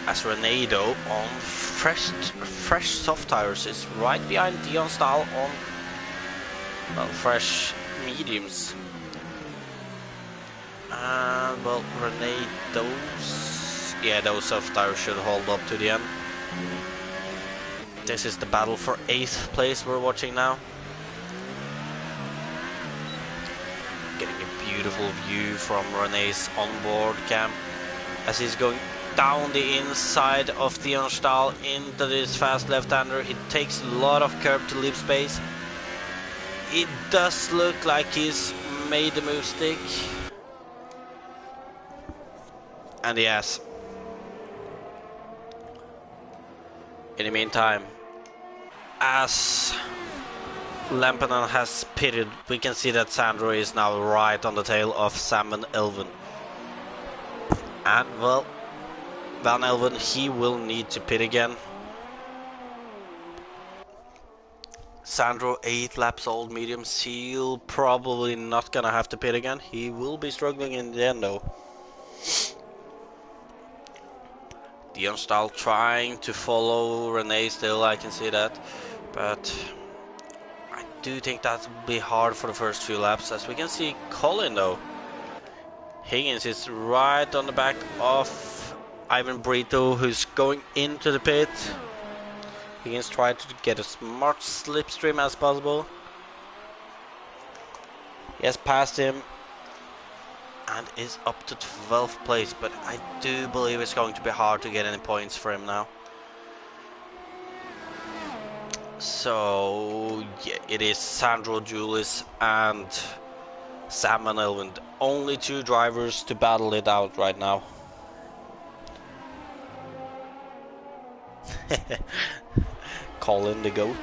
As Renado on fresh soft tires is right behind Dion Stahl on, well, fresh mediums. And well, Renado's, yeah, those soft tires should hold up to the end. This is the battle for 8th place we're watching now. Getting a beautiful view from René's onboard cam as he's going down the inside of Dion Stahl into this fast left-hander. He takes a lot of curb to leave space. It does look like he's made the move stick. And he has. In the meantime, as Lempinen has pitted, we can see that Sandro is now right on the tail of Sam Van Elven. And well, Van Elven, he will need to pit again. Sandro, 8 laps old mediums, he'll probably not gonna have to pit again. He will be struggling in the end though. Dion Stahl trying to follow René still, I can see that. But I do think that will be hard for the first few laps. As we can see Colin though. Higgins is right on the back of Ivan Brito, who's going into the pit. Higgins tried to get a smart slipstream as possible. He has passed him and is up to 12th place, but I do believe it's going to be hard to get any points for him now. So yeah, it is Sandro Julis and Sam Van Elven, only 2 drivers to battle it out right now. Colin the GOAT.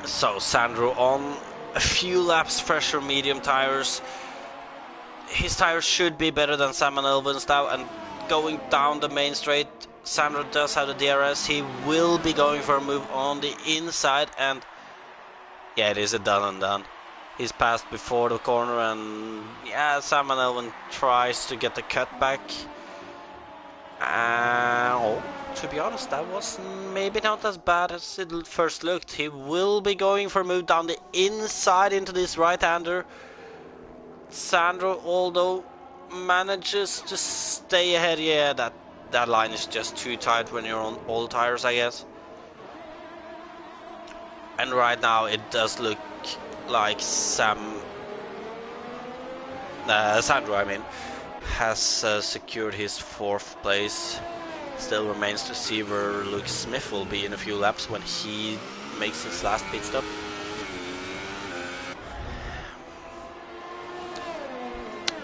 So Sandro on a few laps fresher medium tires. His tires should be better than Sam Van Elven's now, and going down the main straight, Sandro does have the DRS. He will be going for a move on the inside, and yeah, it is a done and done. He's passed before the corner, and yeah, Sam Van Elven tries to get the cut back. Oh, to be honest, that was maybe not as bad as it first looked. He will be going for a move down the inside into this right-hander. Sandro, although, manages to stay ahead. Yeah, that line is just too tight when you're on all tires, I guess. And right now it does look like Sandro, I mean, has secured his 4th place. Still remains to see where Luke Smith will be in a few laps when he makes his last pit stop.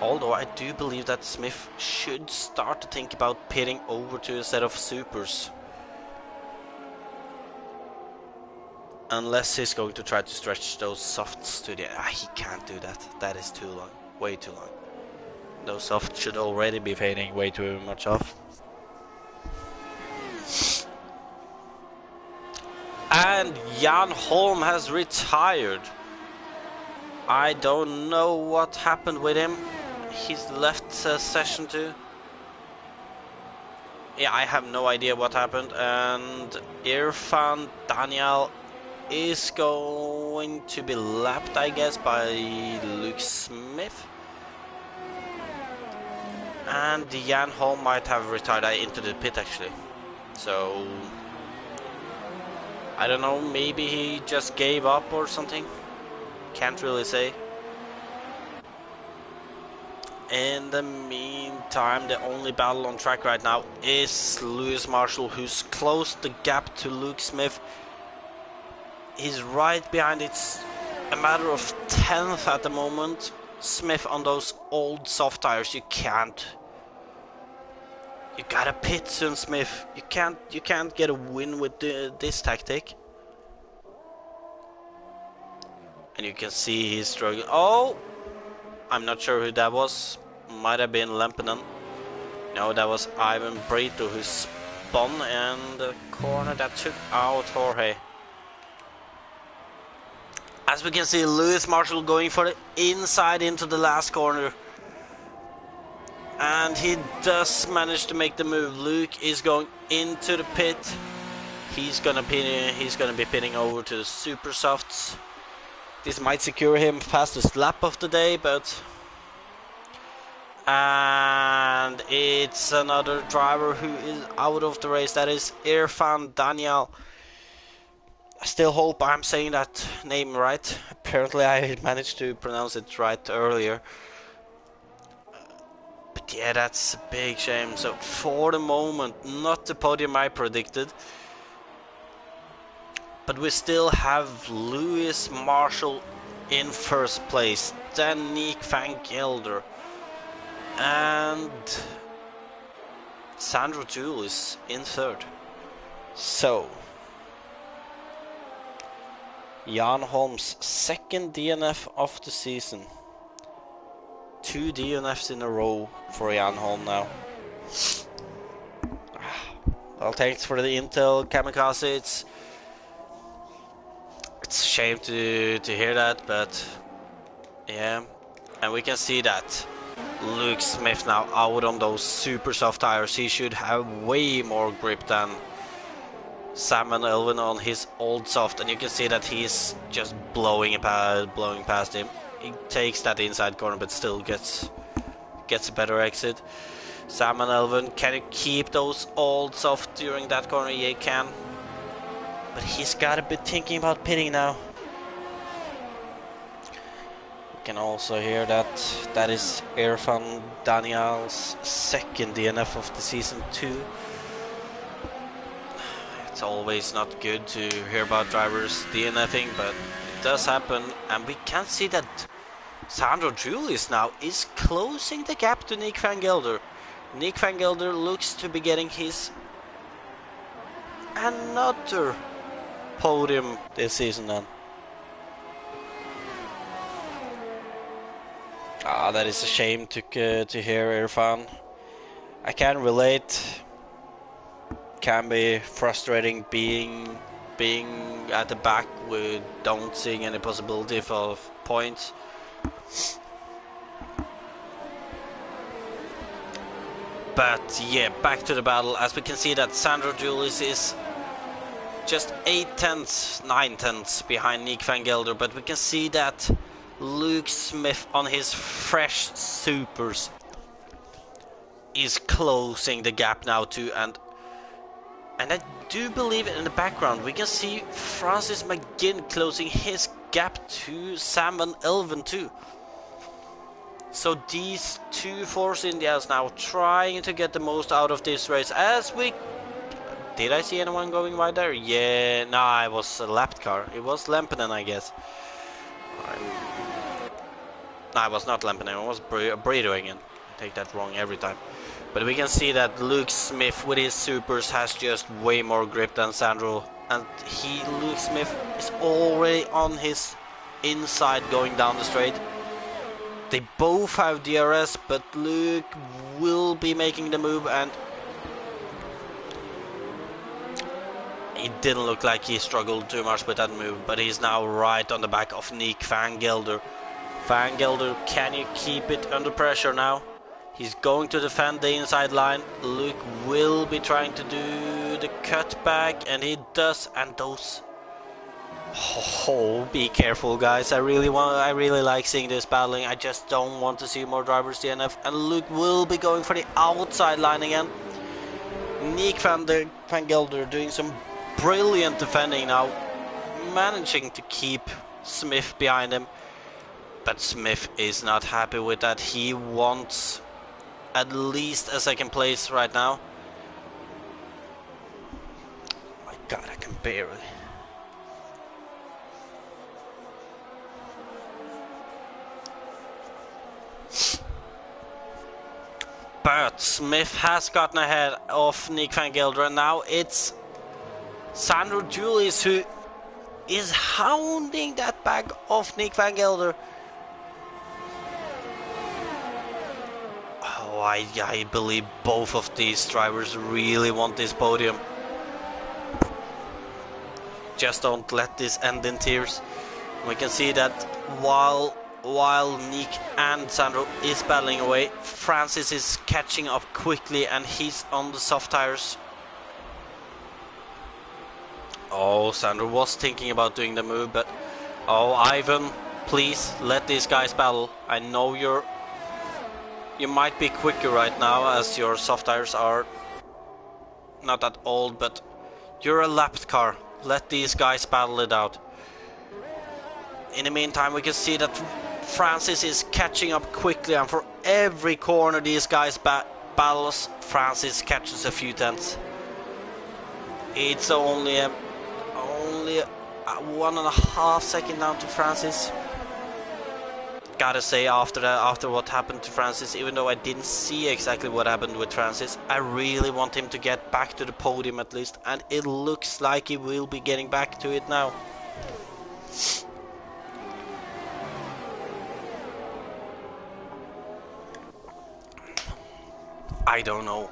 Although I do believe that Smith should start to think about pitting over to a set of supers. Unless he's going to try to stretch those softs to the... he can't do that. That is too long. Way too long. Those softs should already be fading way too much off. And Jan Holm has retired. I don't know what happened with him. He's left session 2. Yeah, I have no idea what happened. And Irfan Daniel is going to be lapped, I guess, by Luke Smith. And Jan Holm might have retired into the pit actually. So I don't know, maybe he just gave up or something. Can't really say. In the meantime, the only battle on track right now is Lewis Marshall, who's closed the gap to Luke Smith. He's right behind. It's a matter of 10th at the moment. Smith on those old soft tires. You gotta pit soon, Smith. You can't get a win with this tactic. And you can see he's struggling. Oh, I'm not sure who that was. Might have been Lempinen. No, that was Ivan Brito who spun in the corner that took out Jorge. As we can see, Lewis Marshall going for the inside into the last corner. And he does manage to make the move. Luke is going into the pit. He's gonna be pinning over to the super softs. This might secure him fastest lap of the day, but... And it's another driver who is out of the race. That is Irfan Daniel. I still hope I'm saying that name right. Apparently I managed to pronounce it right earlier. But yeah, that's a big shame. So for the moment, not the podium I predicted. But we still have Lewis Marshall in 1st place. Then Nick van Gelder. And Sandro Julis in 3rd. So Jan Holm's 2nd DNF of the season. 2 DNFs in a row for Jan Holm now. Well, thanks for the intel, Kamikaze. It's a shame to hear that, but yeah. And we can see that Luke Smith now out on those super soft tires. He should have way more grip than Sam and Elvin on his old soft, and you can see that he's just blowing past him. He takes that inside corner, but still gets a better exit. Sam and Elvin, can you keep those old soft during that corner? Yeah, he can. But he's got to be thinking about pitting now. You can also hear that is Irfan Daniel's 2nd DNF of the season 2. It's always not good to hear about drivers DNFing, but it does happen. And we can see that Sandro Julis now is closing the gap to Nick van Gelder. Nick van Gelder looks to be getting his another podium this season then. That is a shame to hear, Irfan. I can relate. Can be frustrating being at the back with don't seeing any possibility of points. But yeah, back to the battle. As we can see that Sandro Julis is just 9 tenths behind Nick van Gelder, but we can see that Luke Smith on his fresh supers is closing the gap now too, and I do believe in the background we can see Francis McGinn closing his gap to Sam Van Elven too. So these two Force Indians now trying to get the most out of this race. As we... Did I see anyone going wide there? Yeah, nah, it was a lapped car. It was Lempinen, I guess. Nah, it was not Lempinen, it was Brito again. I take that wrong every time. But we can see that Luke Smith with his supers has just way more grip than Sandro. And Luke Smith is already on his inside going down the straight. They both have DRS, but Luke will be making the move, and it didn't look like he struggled too much with that move, but he's now right on the back of Nick Van Gelder. Van Gelder, can you keep it under pressure now? He's going to defend the inside line. Luke will be trying to do the cutback, and he does, and those... Oh, be careful, guys. I really like seeing this battling. I just don't want to see more drivers DNF. And Luke will be going for the outside line again. Nick Van Gelder doing some brilliant defending now, managing to keep Smith behind him. But Smith is not happy with that. He wants at least a second place right now. Oh my God, I can barely. But Smith has gotten ahead of Nick Van Gelder, and now it's Sandro Julius who is hounding that back of Nick Van Gelder. Oh, I believe both of these drivers really want this podium. Just don't let this end in tears. We can see that while Nick and Sandro is battling away, Francis is catching up quickly and he's on the soft tires. Oh, Sandro was thinking about doing the move, but oh, Ivan, please let these guys battle. I know you might be quicker right now as your soft tires are not that old, but you're a lapped car. Let these guys battle it out. In the meantime, we can see that Francis is catching up quickly, and for every corner these guys battles, Francis catches a few tenths. It's only 1.5 seconds down to Francis. Gotta say, after what happened to Francis, even though I didn't see exactly what happened with Francis, I really want him to get back to the podium at least, and it looks like he will be getting back to it now. I don't know.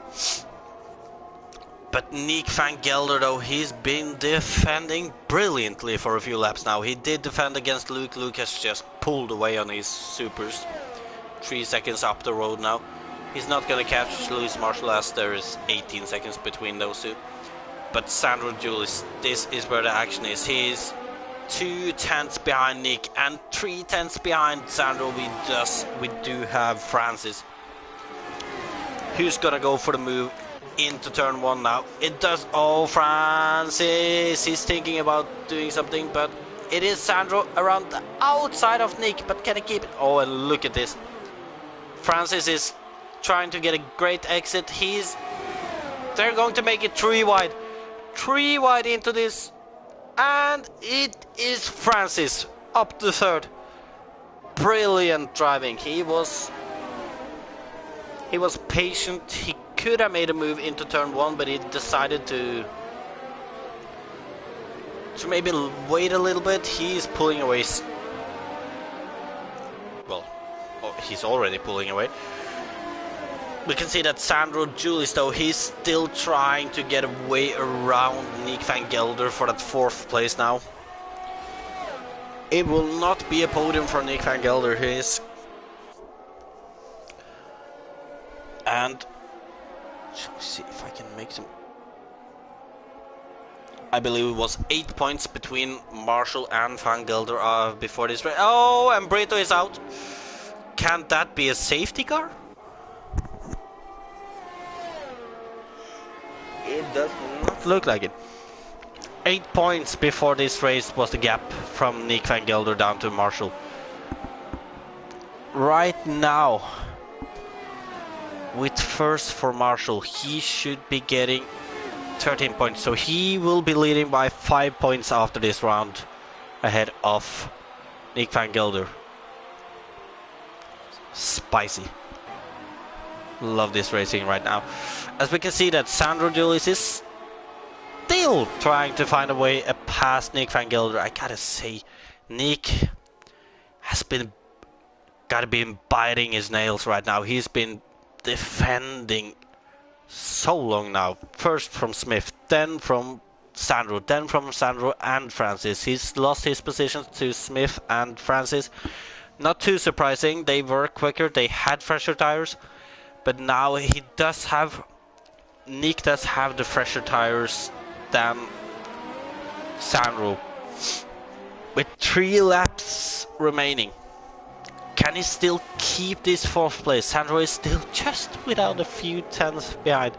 But Nick Van Gelder, though, he's been defending brilliantly for a few laps now. He did defend against Luke. Luke has just pulled away on his supers. 3 seconds up the road now. He's not going to catch Lewis Marshall as there is 18 seconds between those two. But Sandro Julius, this is where the action is. He's 2 tenths behind Nick and 3 tenths behind Sandro. We do have Francis, who's gonna go for the move into turn 1 now. It does. Oh, Francis, he's thinking about doing something, but it is Sandro around the outside of Nick, but can he keep it? Oh, and look at this. Francis is trying to get a great exit. They're going to make it 3 wide. 3 wide into this, and it is Francis up to third. Brilliant driving. He was patient. He could have made a move into turn 1, but he decided to maybe wait a little bit. He's pulling away. Well, he's already pulling away. We can see that Sandro Julius, though, he's still trying to get a way around Nick Van Gelder for that 4th place now. It will not be a podium for Nick Van Gelder. And shall we see if I can make some. I believe it was 8 points between Marshall and Van Gelder before this race. Oh, and Brito is out. Can't that be a safety car? It does not look like it. 8 points before this race was the gap from Nick van Gelder down to Marshall. Right now, with first for Marshall, he should be getting 13 points. So he will be leading by 5 points after this round, ahead of Nick van Gelder. Spicy. Love this racing right now. As we can see that Sandro Julius is still trying to find a way past Nick van Gelder. I gotta say, Nick has been biting his nails right now. He's been defending so long now. First from Smith, then from Sandro, and Francis. He's lost his positions to Smith and Francis. Not too surprising, they were quicker, they had fresher tires, but now Nick does have the fresher tires than Sandro. With 3 laps remaining, can he still keep this 4th place? Sandro is still just without a few tenths behind.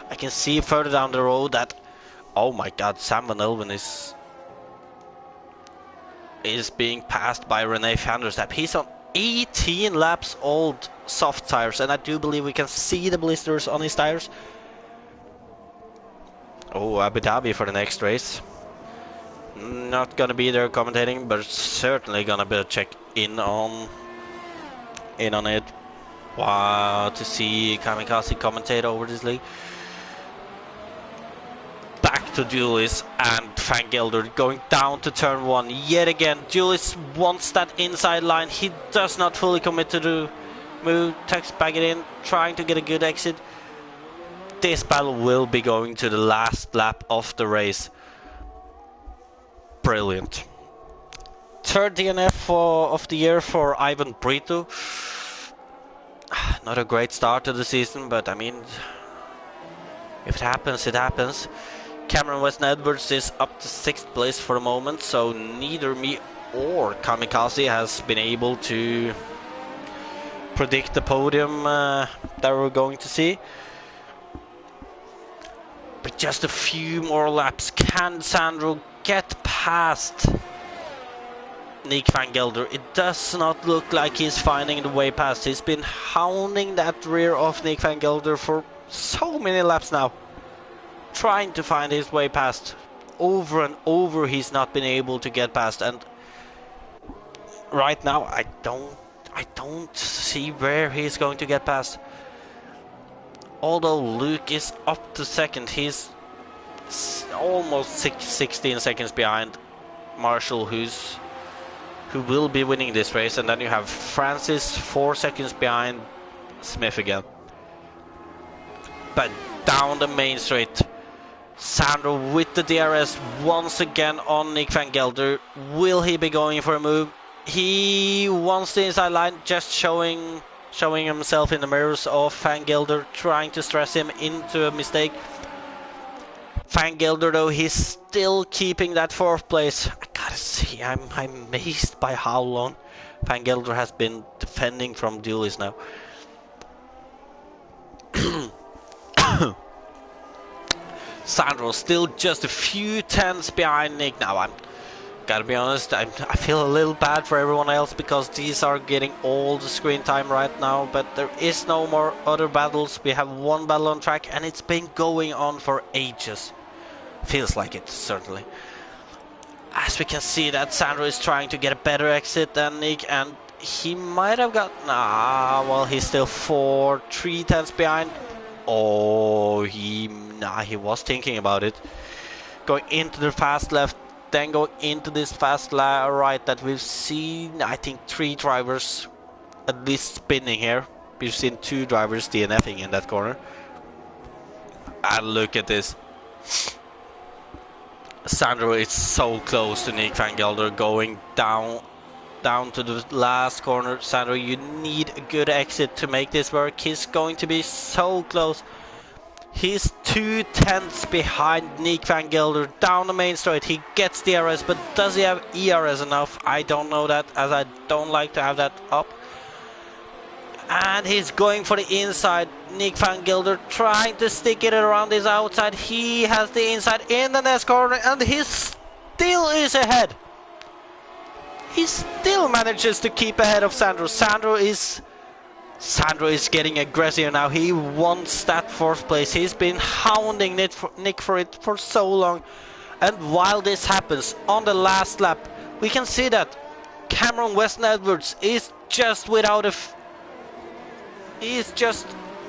I can see further down the road that, oh my god, Sam van Elven is being passed by René van der Stapp. He's on 18 laps old soft tires, and I do believe we can see the blisters on his tires. Oh, Abu Dhabi for the next race. Not gonna be there commentating, but certainly gonna be check in on it. Wow, to see Kamikaze commentate over this league. Back to Julius and Van Gelder going down to turn 1 yet again. Julius wants that inside line. He does not fully commit to the move. Tucks back it in, trying to get a good exit. This battle will be going to the last lap of the race. Brilliant. 3rd DNF of the year for Ivan Brito. Not a great start to the season, but I mean, if it happens, it happens. Cameron Weston Edwards is up to 6th place for the moment, so neither me or Kamikaze has been able to predict the podium that we're going to see. But just a few more laps. Can Sandro get past Nick van Gelder? It does not look like he's finding the way past. He's been hounding that rear of Nick van Gelder for so many laps now, trying to find his way past. Over and over he's not been able to get past, and right now I don't see where he's going to get past. Although Luke is up to 2nd, he's almost 16 seconds behind Marshall, who will be winning this race, and then you have Francis 4 seconds behind Smith again. But down the main straight, Sandro with the DRS once again on Nick van Gelder. Will he be going for a move? He wants the inside line, just showing himself in the mirrors of Van Gelder, trying to stress him into a mistake. Van Gelder, though, he's still keeping that 4th place. I gotta see, I'm amazed by how long Van Gelder has been defending from Julius now. Sandro still just a few tenths behind Nick now. I'm gotta be honest, I feel a little bad for everyone else because these are getting all the screen time right now, but there is no more other battles. We have 1 battle on track and it's been going on for ages. Feels like it, certainly. As we can see that Sandro is trying to get a better exit than Nick, and he might have got... well, he's still 3 tenths behind. Oh, he was thinking about it. Going into the fast left, then going into this fast right that we've seen, I think 3 drivers at least spinning here. We've seen 2 drivers DNFing in that corner. And look at this. Sandro is so close to Nick van Gelder, going down to the last corner. Sandro, you need a good exit to make this work. He's going to be so close. He's 2 tenths behind Nick van Gelder down the main straight. He gets DRS, but does he have ERS enough? I don't know that, as I don't like to have that up. And he's going for the inside. Nick van Gelder trying to stick it around his outside. He has the inside in the next corner and he still is ahead. He still manages to keep ahead of Sandro. Sandro is getting aggressive now. He wants that fourth place. He's been hounding Nick for it for so long. And while this happens on the last lap, we can see that Cameron Weston-Edwards is just without he's just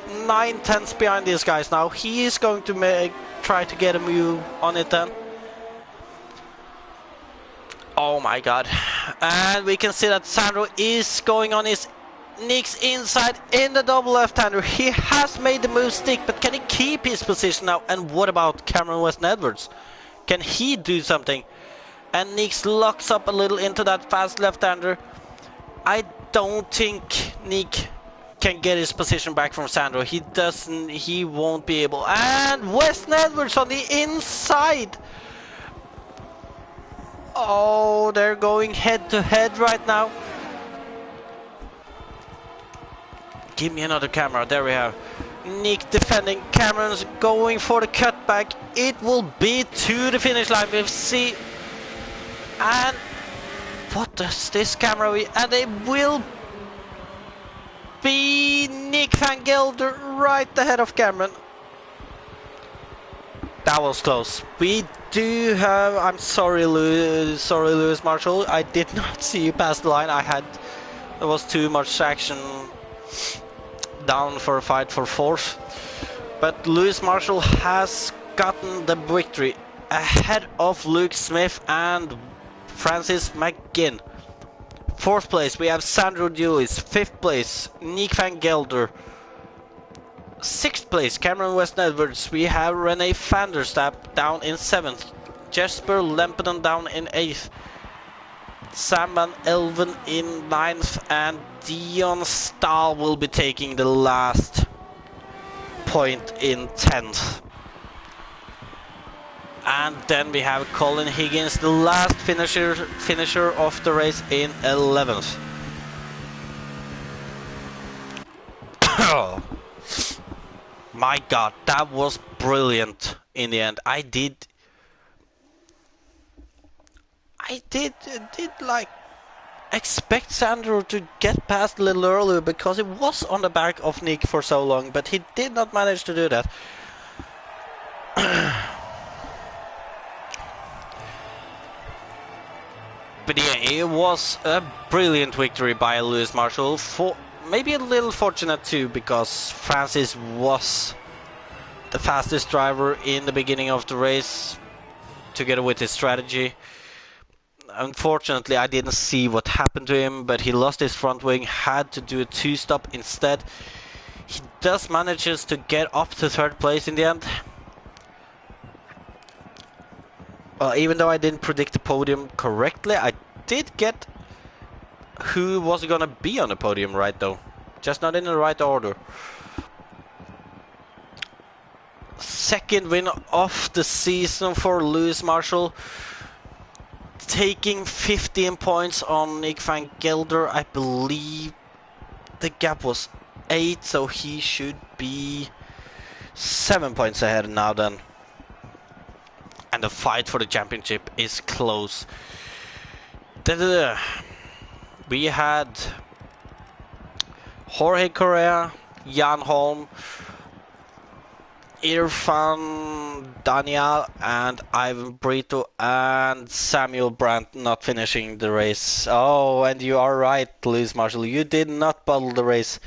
9/10 behind these guys now. He is going to try to get a move on it then. Oh my god. And we can see that Sandro is going on his Nick's inside in the double left-hander. He has made the move stick, but can he keep his position now? And what about Cameron Weston-Edwards? Can he do something? And Nick locks up a little into that fast left-hander. I don't think Nick can get his position back from Sandro. He won't be able. And Weston-Edwards on the inside. Oh, they're going head to head right now. Give me another camera. There we have Nick defending. Cameron's going for the cutback. It will be to the finish line. We'll see. And what does this camera be? And it will be Nick van Gelder right ahead of Cameron. That was close. We do have. I'm sorry, Lewis Marshall. I did not see you pass the line. There was too much action down for a fight for fourth. But Lewis Marshall has gotten the victory ahead of Luke Smith and Francis McGinn. Fourth place we have Sandro Dewis. Fifth place Nick van Gelder. Sixth place Cameron Weston-Edwards. We have Rene van der Stap down in seventh. Jesper Lempenen down in eighth. Sam van Elven in ninth, and Dion Stahl will be taking the last point in 10th. And then we have Colin Higgins, the last finisher of the race, in 11th. Oh, my god, that was brilliant in the end. I did like expect Sandro to get past a little earlier because it was on the back of Nick for so long, but he did not manage to do that. But yeah, it was a brilliant victory by Lewis Marshall. Maybe a little fortunate too, because Francis was the fastest driver in the beginning of the race, together with his strategy. Unfortunately, I didn't see what happened to him, but he lost his front wing, had to do a two-stop instead. He does manages to get up to third place in the end. Well, even though I didn't predict the podium correctly, I did get who was gonna be on the podium right though. Just not in the right order. Second win of the season for Lewis Marshall. Taking 15 points on Nick van Gelder. I believe the gap was 8, so he should be 7 points ahead now then. And the fight for the championship is close. We had Jorge Correa, Jan Holm, Irfan, Daniel, and Ivan Brito, and Samuel Brandt not finishing the race. Oh, and you are right, Lewis Marshall. You did not bottle the race.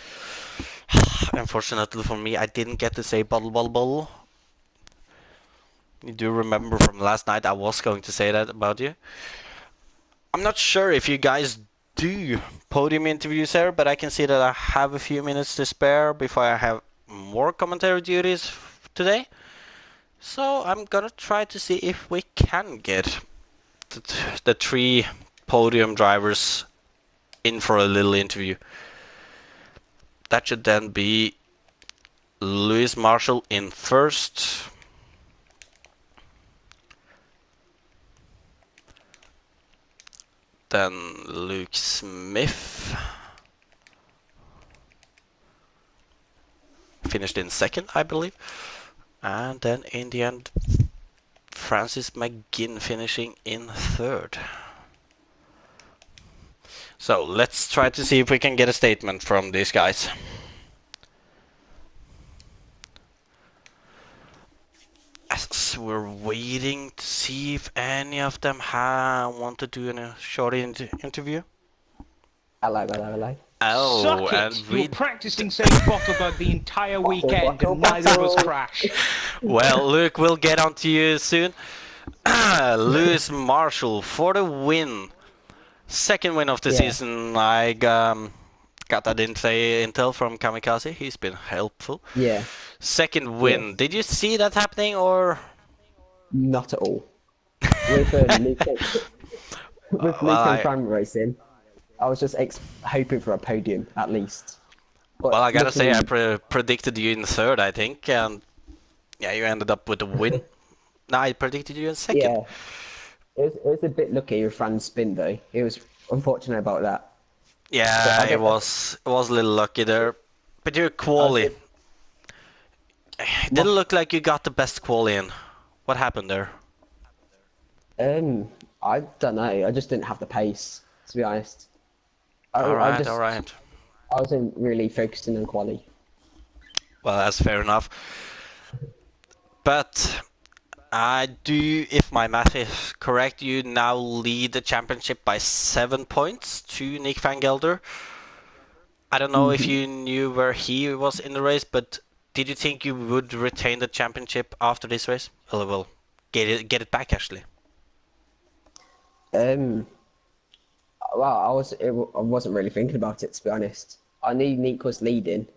Unfortunately for me, I didn't get to say bottle. You do remember from last night I was going to say that about you. I'm not sure if you guys do podium interviews here, but I can see that I have a few minutes to spare before I have more commentary duties today. So I'm gonna try to see if we can get the 3 podium drivers in for a little interview. That should then be Lewis Marshall in first. Then Luke Smith. finished in second, I believe. And then in the end, Francis McGinn finishing in third. So let's try to see if we can get a statement from these guys. As we're waiting to see if any of them want to do a short interview. Hello. Oh, Suck and it! You were practicing saying bottle bug the entire weekend and neither of us crashed. Well, Luke, we'll get on to you soon. Lewis Marshall for the win. Second win of the season. I got that intel from Kamikaze. He's been helpful. Yeah. Second win. Did you see that happening or? Not at all. With Luke and Fran racing, I was just hoping for a podium at least. But well, I gotta say, I predicted you in third, I think, and yeah, you ended up with a win. No, I predicted you in second. Yeah, it was a bit lucky with Fran's spin though. It was unfortunate about that. Yeah, it was a little lucky there, but your quali. It didn't look like you got the best quali in. What happened there? I don't know. I just didn't have the pace, to be honest. All right. I wasn't really focusing on quali. Well, that's fair enough. But if my math is correct, you now lead the championship by 7 points to Nick van Gelder. I don't know if you knew where he was in the race, but did you think you would retain the championship after this race? Well, get it back actually. Well, I wasn't really thinking about it, to be honest. I knew Nick was leading,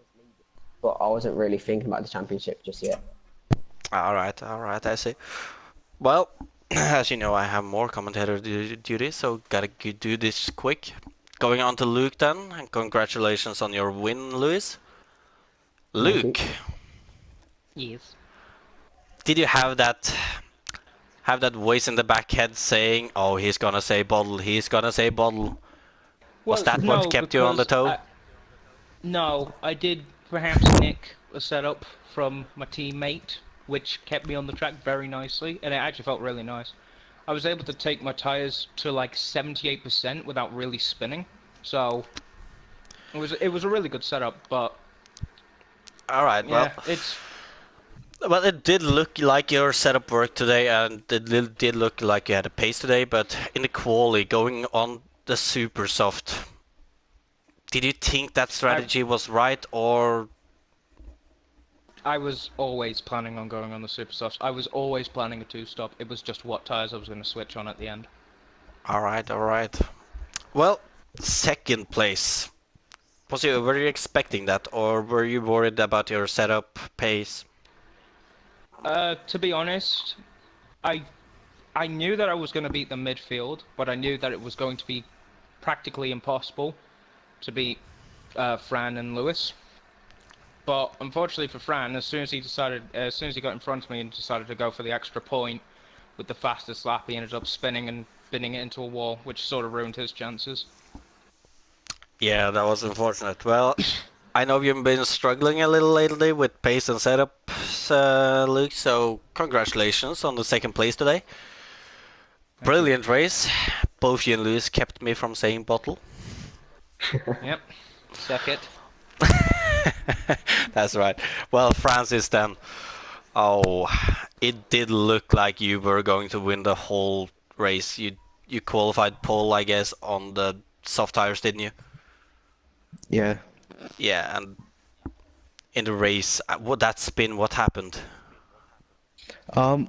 but I wasn't really thinking about the championship just yet. All right, I see. Well, as you know, I have more commentator duties, so gotta do this quick. Going on to Luke then, and congratulations on your win, Lewis. Luke. Yes. Did you have that voice in the back head saying, "Oh, he's gonna say bottle, he's gonna say bottle"? Was that what kept you on the toe? No, I did perhaps nick a setup from my teammate, which kept me on the track very nicely, and it actually felt really nice. I was able to take my tyres to like 78% without really spinning, so it was a really good setup. But all right, yeah, well, it did look like your setup worked today, and it did look like you had a pace today. But in the quali, going on the super soft, did you think that strategy was right, or? I was always planning on going on the super softs. I was always planning a two-stop. It was just what tyres I was going to switch on at the end. All right. Well, second place. Were you expecting that, or were you worried about your setup pace? To be honest, I knew that I was going to beat the midfield, but I knew that it was going to be practically impossible to beat Fran and Lewis. But unfortunately for Fran, as soon as he got in front of me and decided to go for the extra point with the fastest lap, he ended up spinning and binning it into a wall, which sort of ruined his chances. Yeah, that was unfortunate. Well, I know you've been struggling a little lately with pace and setups, Luke, so congratulations on the second place today. Brilliant race. Both you and Lewis kept me from saying bottle. Yep, suck it. That's right. Well, Francis then. Oh, it did look like you were going to win the whole race. You qualified pole, I guess, on the soft tires, didn't you? Yeah. Yeah, and in the race, that spin, what happened? I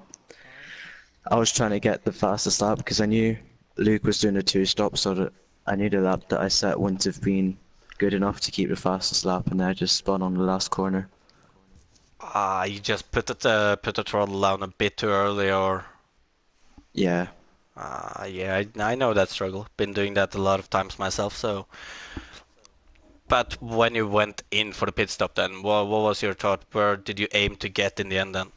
was trying to get the fastest lap because I knew Luke was doing a two-stop, so that I knew the lap that I set wouldn't have been good enough to keep the fastest lap, and I just spun on the last corner. You just put the throttle down a bit too early, or? Yeah. Yeah, I know that struggle. Been doing that a lot of times myself, so. But when you went in for the pit stop, then what was your thought? Where did you aim to get in the end, then?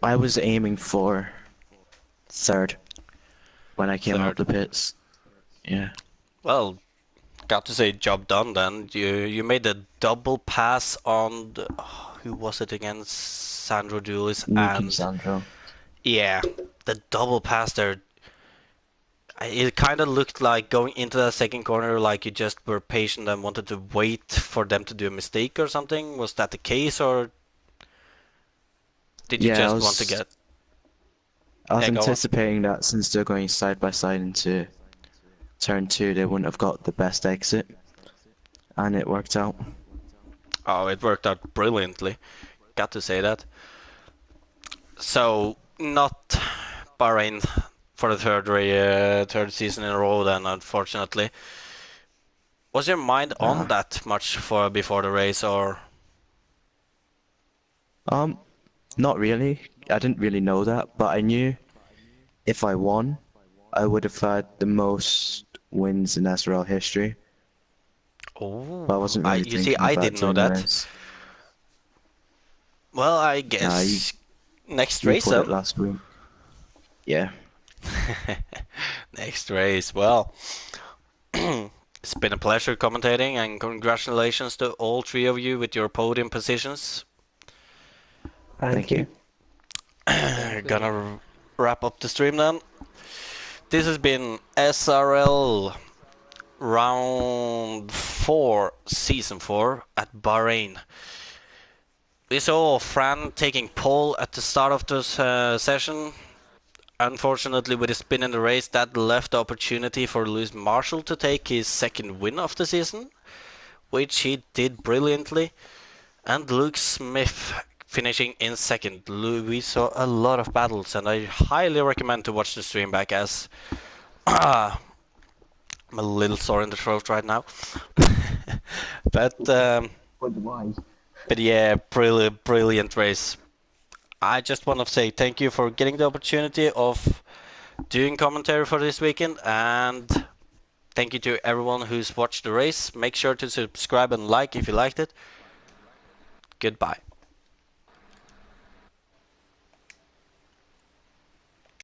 I was aiming for third when I came out the pits. Yeah. Well, got to say, job done. Then you made a double pass on who was it against? Sandro Dulis Nick and and Sandro. yeah, the double pass there. It kind of looked like going into that second corner, like you just were patient and wanted to wait for them to do a mistake or something. Was that the case, or did you Yeah, just want to get? I was Yeah, go on. anticipating that since they're going side by side into turn two, they wouldn't have got the best exit, and it worked out. Oh, it worked out brilliantly. Got to say that. So not Bahrain for the third season in a row. Then, unfortunately, was your mind on Uh, that much for before the race, or? um, Not really. I didn't really know that, but I knew if I won, I would have had the most wins in SRL history. But I Oh, wasn't I really you see, thinking I about didn't know doing the that. race. Well, I Nah, you guess next you race put it then. last week. Yeah. Next race. Well, it's been a pleasure commentating, and congratulations to all three of you with your podium positions. Thank Thank you. you. Gonna wrap up the stream then. This has been SRL round 4, season 4 at Bahrain. We saw Fran taking pole at the start of this session. Unfortunately, with a spin in the race, that left the opportunity for Lewis Marshall to take his second win of the season, which he did brilliantly, and Luke Smith finishing in second. We saw a lot of battles, and I highly recommend to watch the stream back, as I'm a little sore in the throat right now. but Why? but yeah, brilliant race. I just want to say thank you for getting the opportunity of doing commentary for this weekend, and thank you to everyone who's watched the race. Make sure to subscribe and like if you liked it. Goodbye.